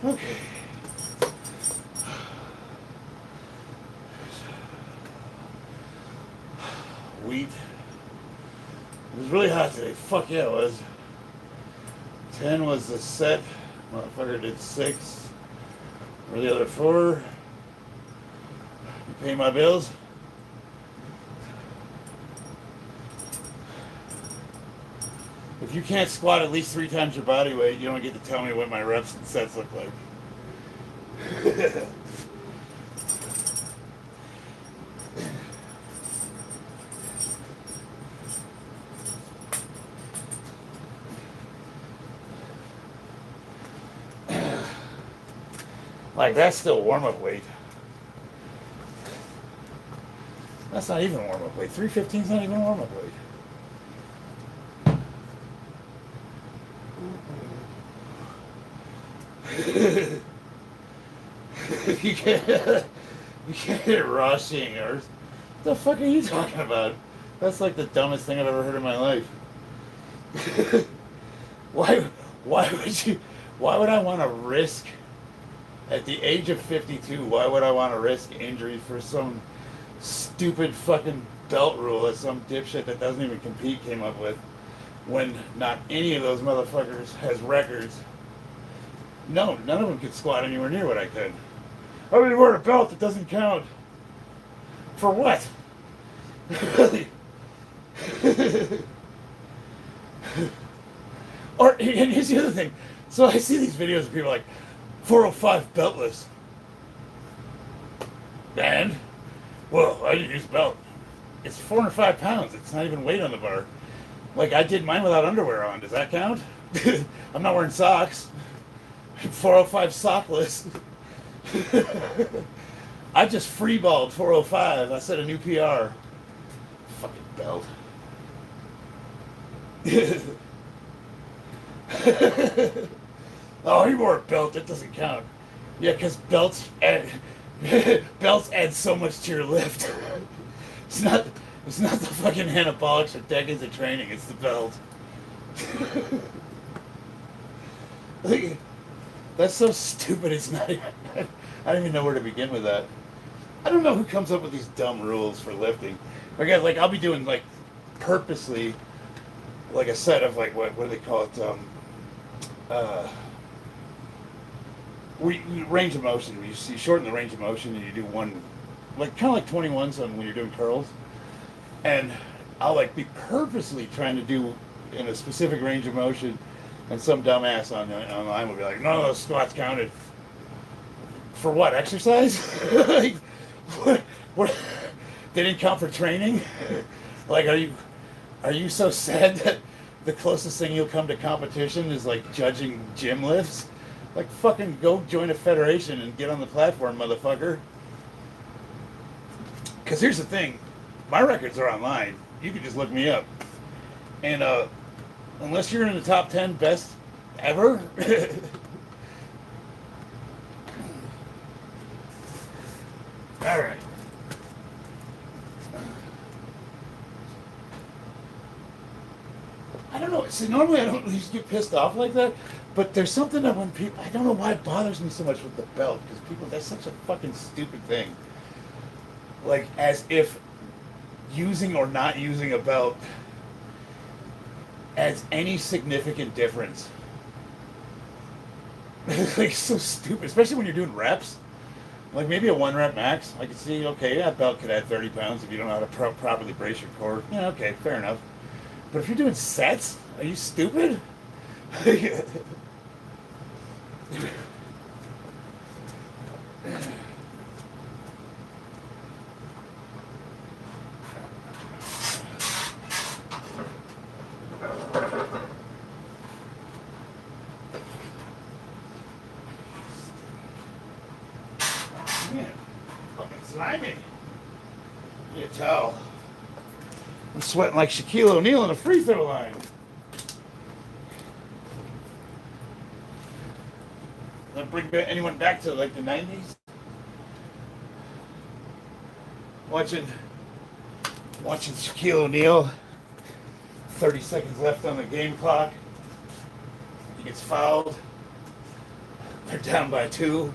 Okay. Wheat. It was really hot today. Fuck yeah, it was. 10 was the set. Motherfucker did 6. Or the other 4. You pay my bills. If you can't squat at least 3 times your body weight, you don't get to tell me what my reps and sets look like. Like, that's still warm-up weight. That's not even warm-up weight. 315 is not even warm-up weight. you can't hit raw seeing earth. What the fuck are you talking about? That's like the dumbest thing I've ever heard in my life. why would I want to risk at the age of 52, why would I want to risk injury for some stupid fucking belt rule that some dipshit that doesn't even compete came up with, when not any of those motherfuckers has records? No, none of them could squat anywhere near what I could. I mean, wear a belt that doesn't count. For what? Or, and here's the other thing. So I see these videos of people like, 405 beltless. And, well, I didn't use a belt. It's 405 pounds. It's not even weight on the bar. Like, I did mine without underwear on. Does that count? I'm not wearing socks. 405 sockless. I just freeballed 405. I set a new PR. Fucking belt. Oh, you wore a belt. That doesn't count. Yeah, because belts add so much to your lift. It's not the fucking anabolics or decades of training. It's the belt. Like, that's so stupid. It's not even, I don't even know where to begin with that. I don't know who comes up with these dumb rules for lifting. Again, like, I'll be doing, like, purposely, like, a set of, like, what do they call it? Range of motion. You shorten the range of motion and you do one, like, kind of like 21s on when you're doing curls. And I'll, like, be purposely trying to do in a specific range of motion, and some dumbass online will be like, no, those squats counted. For what, exercise? Like, what? They didn't count for training? Like, are you so sad that the closest thing you'll come to competition is, like, judging gym lifts? Like, fucking go join a federation and get on the platform, motherfucker. Because here's the thing. My records are online. You can just look me up. And unless you're in the top 10 best ever, all right. I don't know. See, normally I don't used to get pissed off like that, but there's something that when people, I don't know why it bothers me so much with the belt, because people, that's such a fucking stupid thing. Like, as if using or not using a belt adds any significant difference. Like, so stupid, especially when you're doing reps. Like, maybe a 1 rep max, I could see, okay, that belt could add 30 pounds if you don't know how to properly brace your core. Yeah, okay, fair enough. But if you're doing sets, are you stupid? Man, fucking slimy. Need a towel. I'm sweating like Shaquille O'Neal in a free throw line. That bring anyone back to like the 90s? Watching Shaquille O'Neal. 30 seconds left on the game clock. He gets fouled. They're down by 2.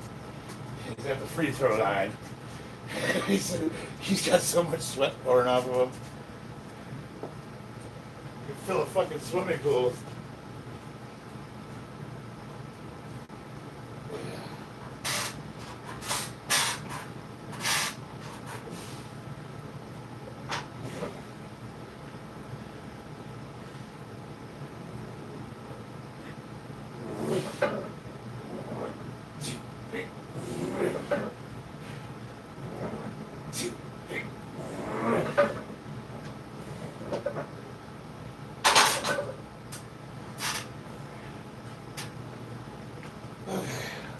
He's at the free throw line. He's got so much sweat pouring off of him. You can fill a fucking swimming pool.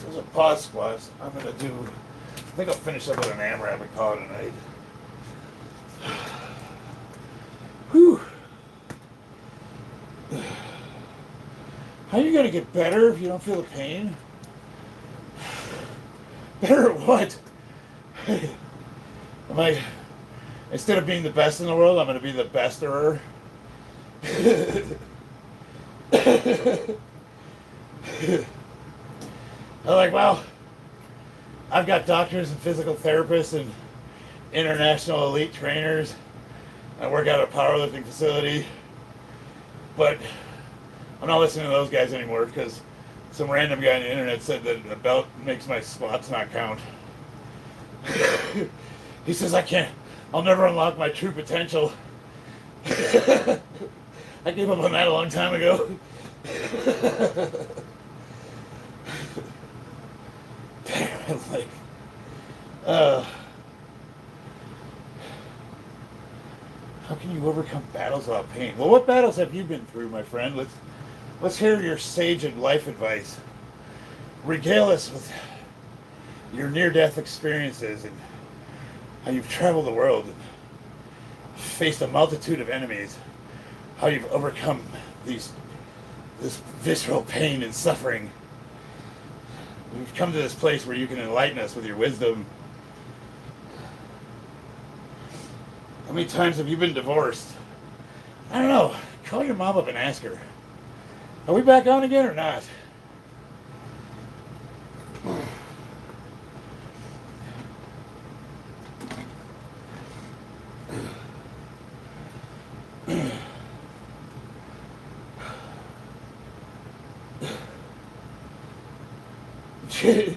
Those are pause squats. I'm gonna do. I think I'll finish up with an AMRAP and call it a night. Whew. How are you gonna get better if you don't feel the pain? Better at what? Am I, instead of being the best in the world, I'm gonna be the besterer? I'm like, well, I've got doctors and physical therapists and international elite trainers. I work out at a powerlifting facility, but I'm not listening to those guys anymore because some random guy on the internet said that a belt makes my squats not count. He says I'll never unlock my true potential. I gave up on that a long time ago. Like, how can you overcome battles without pain? Well, what battles have you been through, my friend? Let's hear your sage and life advice. Regale us with your near-death experiences and how you've traveled the world and faced a multitude of enemies. How you've overcome this visceral pain and suffering. We've come to this place where you can enlighten us with your wisdom. How many times have you been divorced? I don't know. Call your mom up and ask her. Are we back on again or not?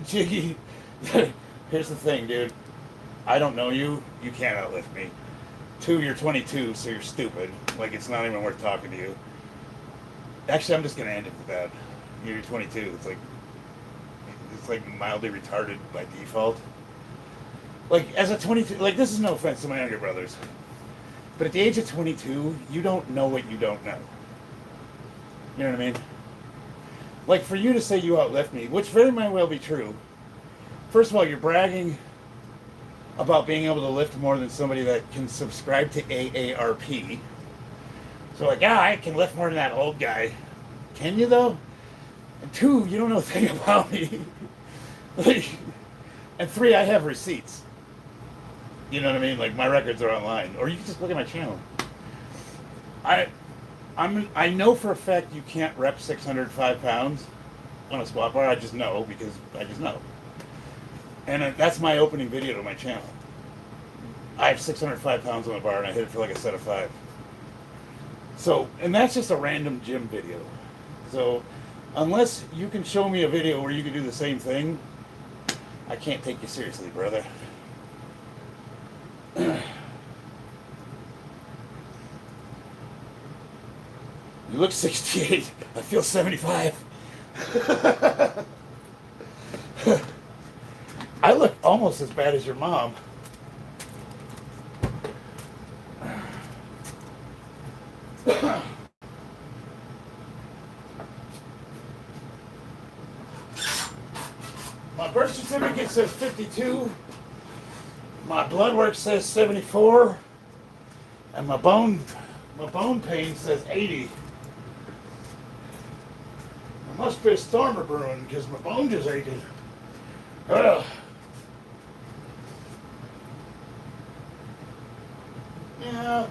Jiggy, here's the thing, dude. I don't know you. You can't outlift me. 2, you're 22, so you're stupid. Like, it's not even worth talking to you. Actually, I'm just going to end it with that. You're 22. It's like mildly retarded by default. Like, as a 22, like, this is no offense to my younger brothers, but at the age of 22, you don't know what you don't know. You know what I mean? Like, for you to say you outlift me, which very might well be true. First of all, you're bragging about being able to lift more than somebody that can subscribe to AARP. So like, yeah, I can lift more than that old guy. Can you, though? And 2, you don't know a thing about me. Like, and 3, I have receipts. You know what I mean? Like, my records are online. Or you can just look at my channel. I know for a fact you can't rep 605 pounds on a squat bar. I just know because I just know. And that's my opening video to my channel. I have 605 pounds on the bar and I hit it for like a set of 5. So, and that's just a random gym video. So, unless you can show me a video where you can do the same thing, I can't take you seriously, brother. You look 68. I feel 75. I look almost as bad as your mom. My birth certificate says 52. My blood work says 74. And my bone pain says 80. There must be a storm brewing because my bone just aching. Ugh. Yeah.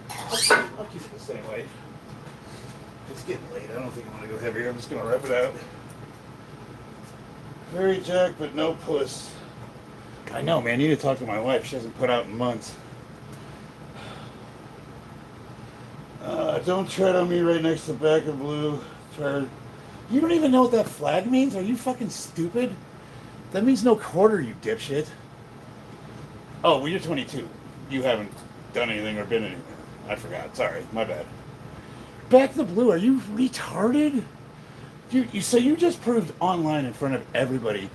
I'll keep it the same weight. It's getting late. I don't think I want to go heavier. I'm just going to wrap it out. Very jacked, but no puss. I know, man. You need to talk to my wife. She hasn't put out in months. Don't tread on me right next to back of blue. You don't even know what that flag means? Are you fucking stupid? That means no quarter, you dipshit. Oh, well, you're 22. You haven't done anything or been anywhere. I forgot. Sorry. My bad. Back the blue. Are you retarded? So you just proved online in front of everybody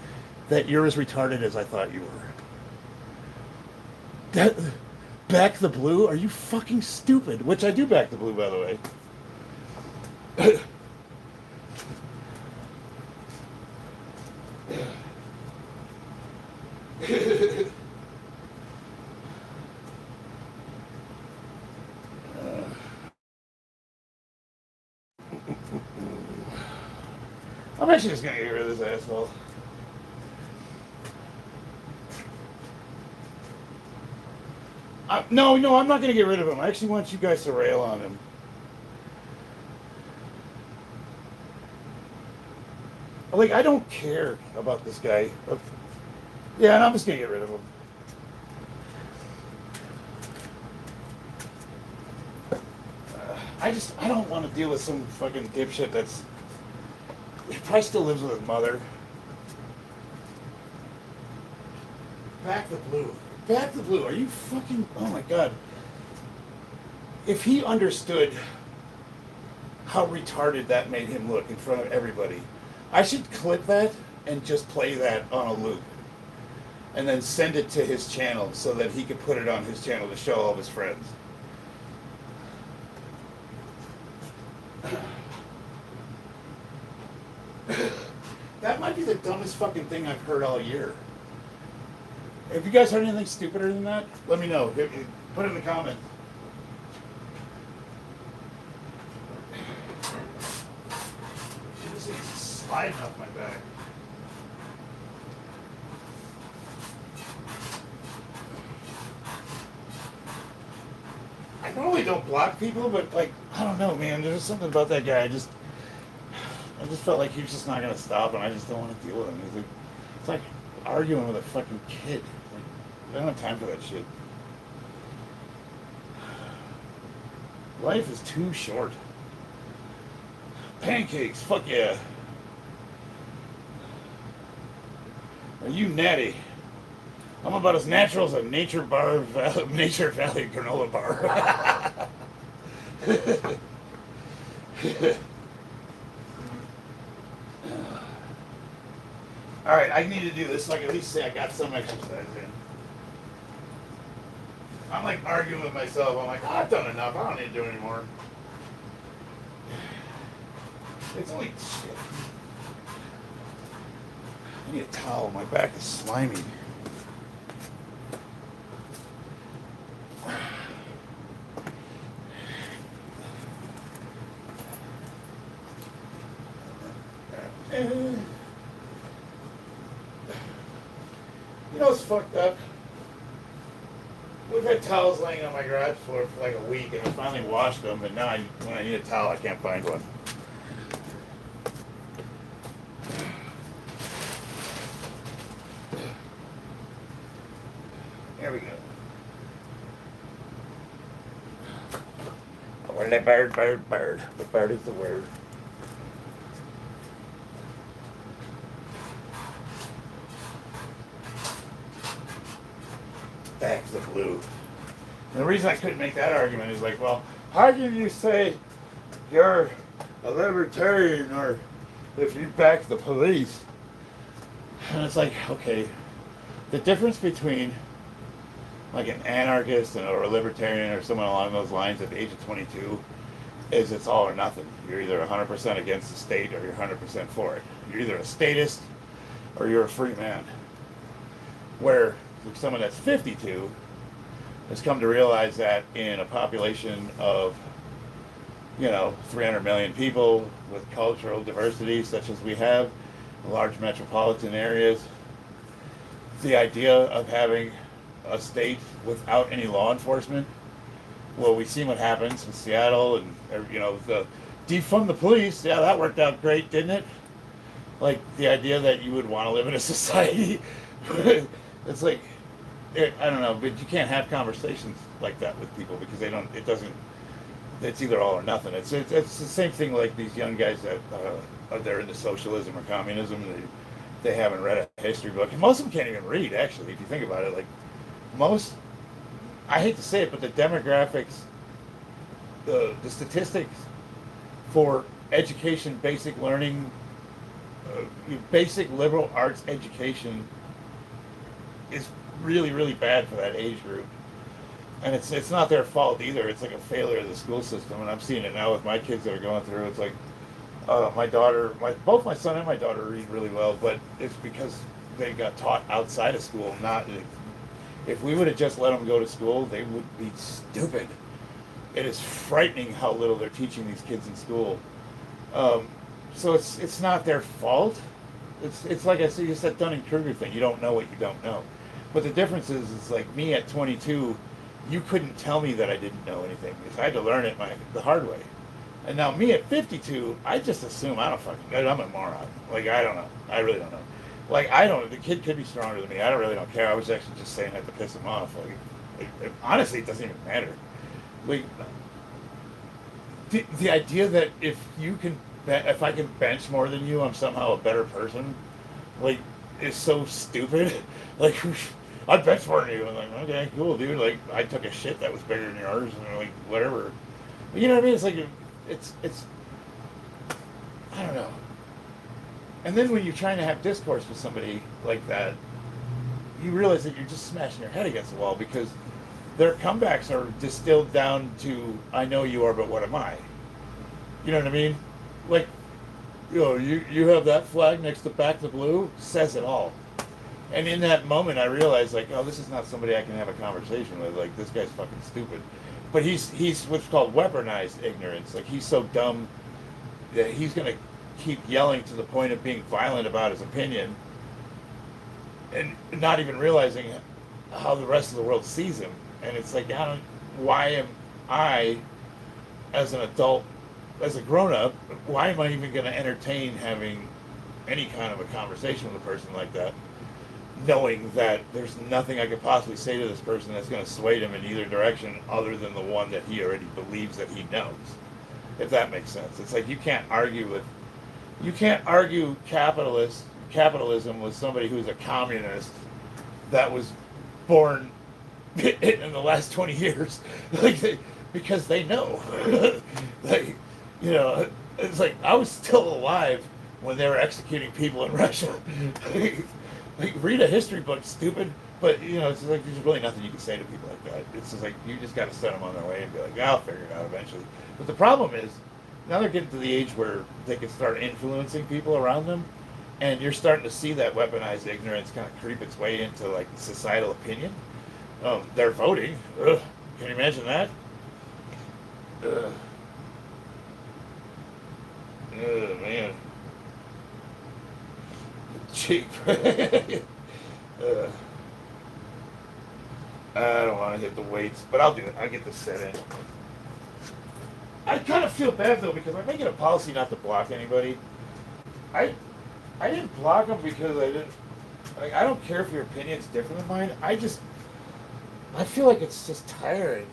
that you're as retarded as I thought you were. Back the blue? Are you fucking stupid? Which I do back the blue, by the way. I'm actually just gonna get rid of this asshole. No, I'm not gonna get rid of him. I actually want you guys to rail on him. Like, I don't care about this guy. Yeah, and I'm just gonna get rid of him. I don't want to deal with some fucking dipshit that's... He probably still lives with his mother. Back the blue. Back the blue. Are you fucking... Oh my god. If he understood how retarded that made him look in front of everybody, I should clip that and just play that on a loop. And then send it to his channel so that he could put it on his channel to show all of his friends. That might be the dumbest fucking thing I've heard all year. Have you guys heard anything stupider than that? Let me know. Put it in the comments. Shit, it's sliding off my back. I normally don't block people, but like, I don't know, man. There's something about that guy. I just felt like he was just not gonna stop, and I just don't want to deal with him. It's like arguing with a fucking kid. Like, I don't have time for that shit. Life is too short. Pancakes, fuck yeah. Are you natty? I'm about as natural as a Nature Valley granola bar. All right, I need to do this so I can at least say I got some exercise in. I'm like arguing with myself. I'm like, I've done enough. I don't need to do anymore. It's only shit. I need a towel. My back is slimy. You know what's fucked up? We've had towels laying on my garage floor for like a week, and I finally washed them, but now when I need a towel, I can't find one. There we go. Bird. The bird is the word. Back to the blue. And the reason I couldn't make that argument is like, well, how can you say you're a libertarian or if you back the police? And it's like, okay, the difference between like an anarchist or a libertarian or someone along those lines at the age of 22 is it's all or nothing. You're either 100% against the state or you're 100% for it. You're either a statist or you're a free man. Where someone that's 52 has come to realize that in a population of, 300 million people with cultural diversity such as we have in large metropolitan areas, the idea of having a state without any law enforcement, well, we've seen what happens in Seattle and, the defund the police. Yeah, that worked out great, didn't it? Like the idea that you would want to live in a society, it's like, I don't know, but you can't have conversations like that with people because they don't. It doesn't. It's either all or nothing. It's the same thing like these young guys that they're into socialism or communism. They haven't read a history book, and most of them can't even read. Actually, if you think about it, like most, I hate to say it, but the demographics, the statistics for education, basic learning, basic liberal arts education is really, really bad for that age group. And it's not their fault either. It's like a failure of the school system, and I'm seeing it now with my kids that are going through. It's like my daughter, both my son and my daughter read really well, but it's because they got taught outside of school. Not if we would have just let them go to school, they would be stupid. It is frightening how little they're teaching these kids in school. So it's not their fault. It's like I said, it's that Dunning-Kruger thing. You don't know what you don't know. But the difference is, it's like me at 22, you couldn't tell me that I didn't know anything because I had to learn it the hard way. And now me at 52, I just assume I don't fucking know. I'm a moron. Like, I don't know. I really don't know. Like, I don't. The kid could be stronger than me. I don't care. I was actually just saying that to piss him off. Like honestly, it doesn't even matter. Like, the idea that if I can bench more than you, I'm somehow a better person, like, is so stupid. Like, I bench more than you. I'm like, okay, cool, dude. Like, I took a shit that was bigger than yours, and like, whatever. But you know what I mean? It's like, it's, I don't know. And then when you're trying to have discourse with somebody like that, you realize that you're just smashing your head against the wall because their comebacks are distilled down to, I know you are, but what am I? You know what I mean? Like, you have that flag next to Back to Blue, says it all. And in that moment, I realized, like, oh, this is not somebody I can have a conversation with. Like, this guy's fucking stupid. But he's what's called weaponized ignorance. Like, he's so dumb that he's going to keep yelling to the point of being violent about his opinion and not even realizing how the rest of the world sees him. And it's like, why am I, as an adult, as a grown-up, why am I even going to entertain having any kind of a conversation with a person like that, knowing that there's nothing I could possibly say to this person that's going to sway him in either direction other than the one that he already believes that he knows, if that makes sense. It's like you can't argue capitalism with somebody who's a communist that was born in the last 20 years, because they know. Like, it's like I was still alive when they were executing people in Russia. Like, read a history book, stupid. But it's like there's really nothing you can say to people like that. It's just like you just got to send them on their way and be like, I'll figure it out eventually. But the problem is now they're getting to the age where they can start influencing people around them, and you're starting to see that weaponized ignorance kind of creep its way into like societal opinion. They're voting. Ugh. Can you imagine that? Ugh. Oh, man. Cheap. I don't want to hit the weights, but I'll do it. I'll get the set in. I kind of feel bad, though, because I'm making a policy not to block anybody. I didn't block them because I don't care if your opinion's different than mine. I feel like it's just tiring.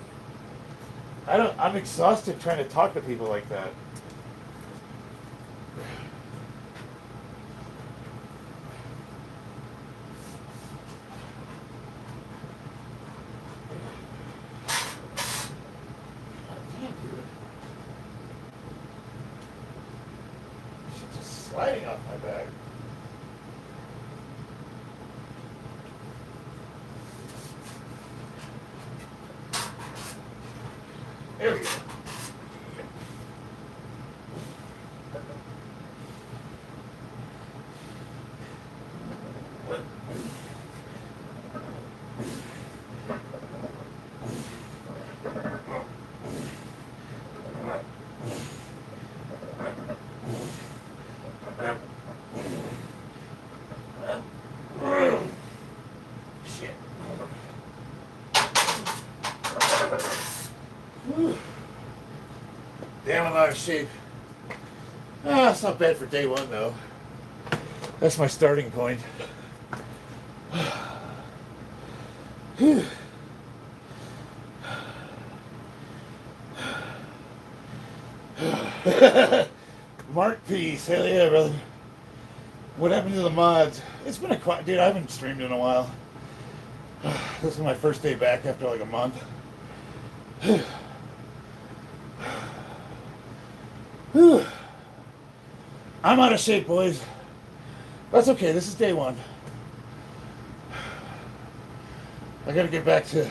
I'm exhausted trying to talk to people like that. Shit's just sliding off my back. There we go. Shit. Whew. Damn, I'm out of shape. It's not bad for day one, though. That's my starting point. Mark Peace, hell yeah, brother. What happened to the mods? It's been a quiet, dude. I haven't streamed in a while. This is my first day back after like a month. I'm out of shape, boys. That's okay. This is day one. I gotta get back to.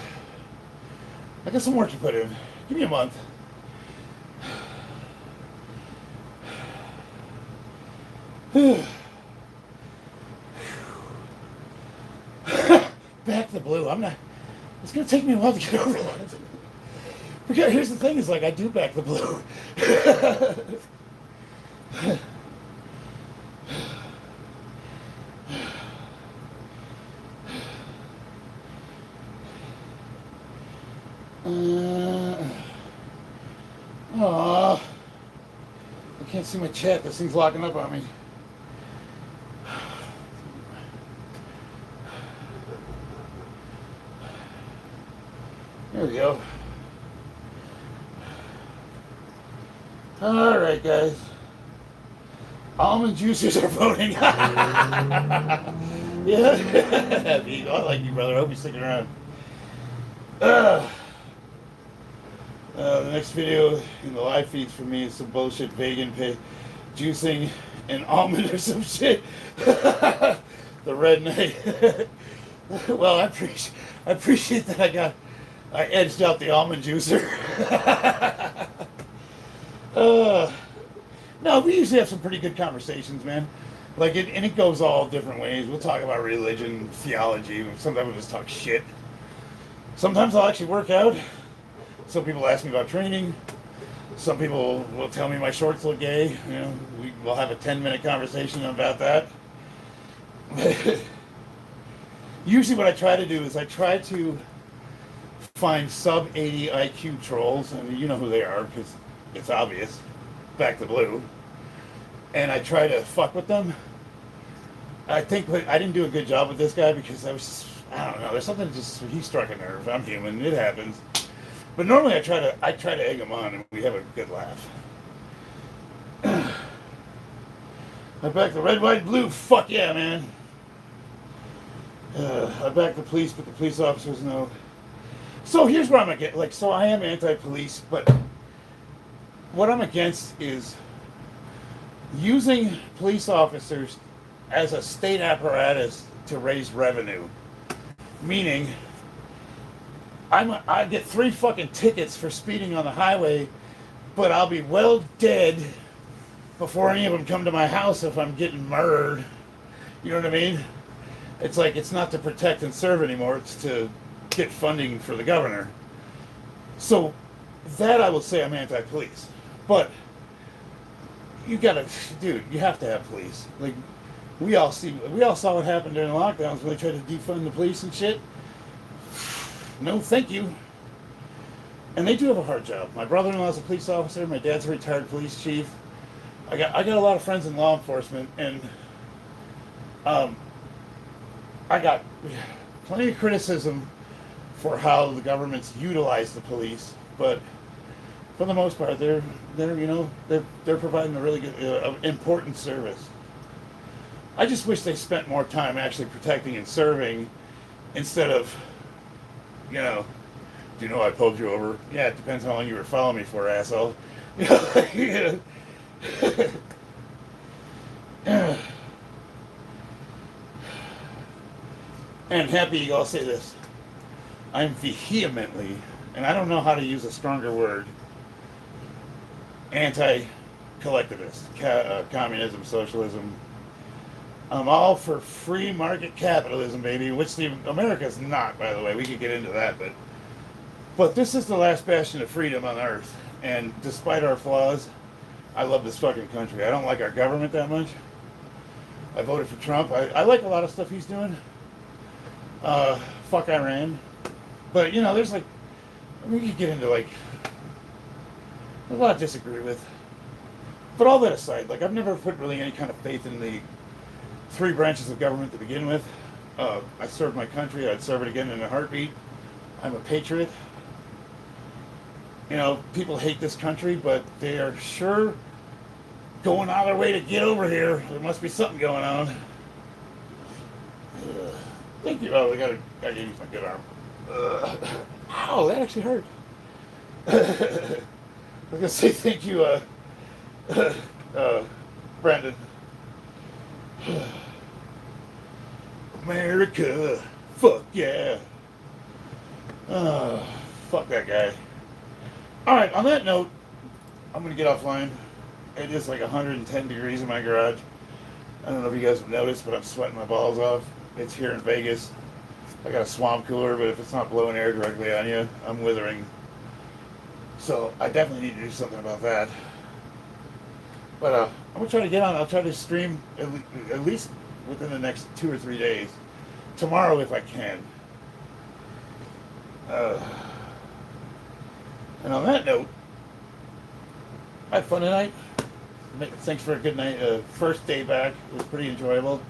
I got some work to put in. Give me a month. Back the blue. I'm not. It's gonna take me a while to get over that. Because here's the thing: is like I do back the blue. Aw. I can't see my chat. This thing's locking up on me. There we go. All right, guys. Almond juicers are voting. Yeah. I like you, brother. I hope you're sticking around. The next video in the live feeds for me is some bullshit vegan juicing and almond or some shit. The red knight. Well, I appreciate that I edged out the almond juicer. No, we usually have some pretty good conversations, man. Like it goes all different ways. We'll talk about religion, theology. Sometimes we'll just talk shit. Sometimes I'll actually work out. Some people ask me about training. Some people will tell me my shorts look gay. You know, we'll have a 10-minute conversation about that. Usually what I try to do is I try to find sub 80 IQ trolls, and you know who they are because it's obvious. Back the blue. And I try to fuck with them. I think I didn't do a good job with this guy because I don't know, there's something he struck a nerve. I'm human, it happens. But normally I try to egg him on and we have a good laugh. I back the red, white, blue. Fuck yeah, man. I back the police, but the police officers know. So here's where I'm against. Like, so I am anti-police, but what I'm against is using police officers as a state apparatus to raise revenue. Meaning, I get 3 fucking tickets for speeding on the highway, but I'll be well dead before any of them come to my house if I'm getting murdered. You know what I mean? It's like, it's not to protect and serve anymore, it's to get funding for the governor. So, that I will say I'm anti-police. But, you have to have police. Like, we all saw what happened during the lockdowns when they tried to defund the police and shit. No, thank you. And they do have a hard job. My brother-in-law's a police officer. My dad's a retired police chief. I got a lot of friends in law enforcement, and I got plenty of criticism for how the government's utilized the police, but for the most part, they're providing a really good, important service. I just wish they spent more time actually protecting and serving instead of, do you know I pulled you over? Yeah, it depends how long you were following me for, asshole. And Happy, I'll say this. I'm vehemently, and I don't know how to use a stronger word, anti-collectivist, communism, socialism. I'm all for free market capitalism, baby, which America's not, by the way. We could get into that, but this is the last bastion of freedom on earth. And despite our flaws, I love this fucking country. I don't like our government that much. I voted for Trump. I like a lot of stuff he's doing. Fuck Iran. But, there's we could get into there's a lot to disagree with. But all that aside, I've never put really any kind of faith in the 3 branches of government to begin with. I served my country. I'd serve it again in a heartbeat. I'm a patriot. You know, people hate this country, but they are sure going out of their way to get over here. There must be something going on. Thank you. Oh, I gotta use my good arm. Ow, that actually hurt. I was gonna say thank you, Brandon. America, fuck yeah. Fuck that guy. Alright, on that note, I'm gonna get offline. It is like 110 degrees in my garage. I don't know if you guys have noticed, but I'm sweating my balls off. It's here in Vegas. I got a swamp cooler, but if it's not blowing air directly on you, I'm withering. So I definitely need to do something about that. But I'm gonna try to get on. I'll try to stream at least within the next 2 or 3 days. Tomorrow, if I can. And on that note, I had fun tonight. Thanks for a good night. First day back, it was pretty enjoyable.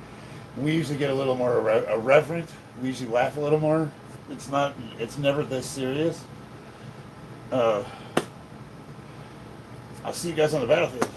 We usually get a little more irreverent. We usually laugh a little more. It's never this serious. I'll see you guys on the battlefield.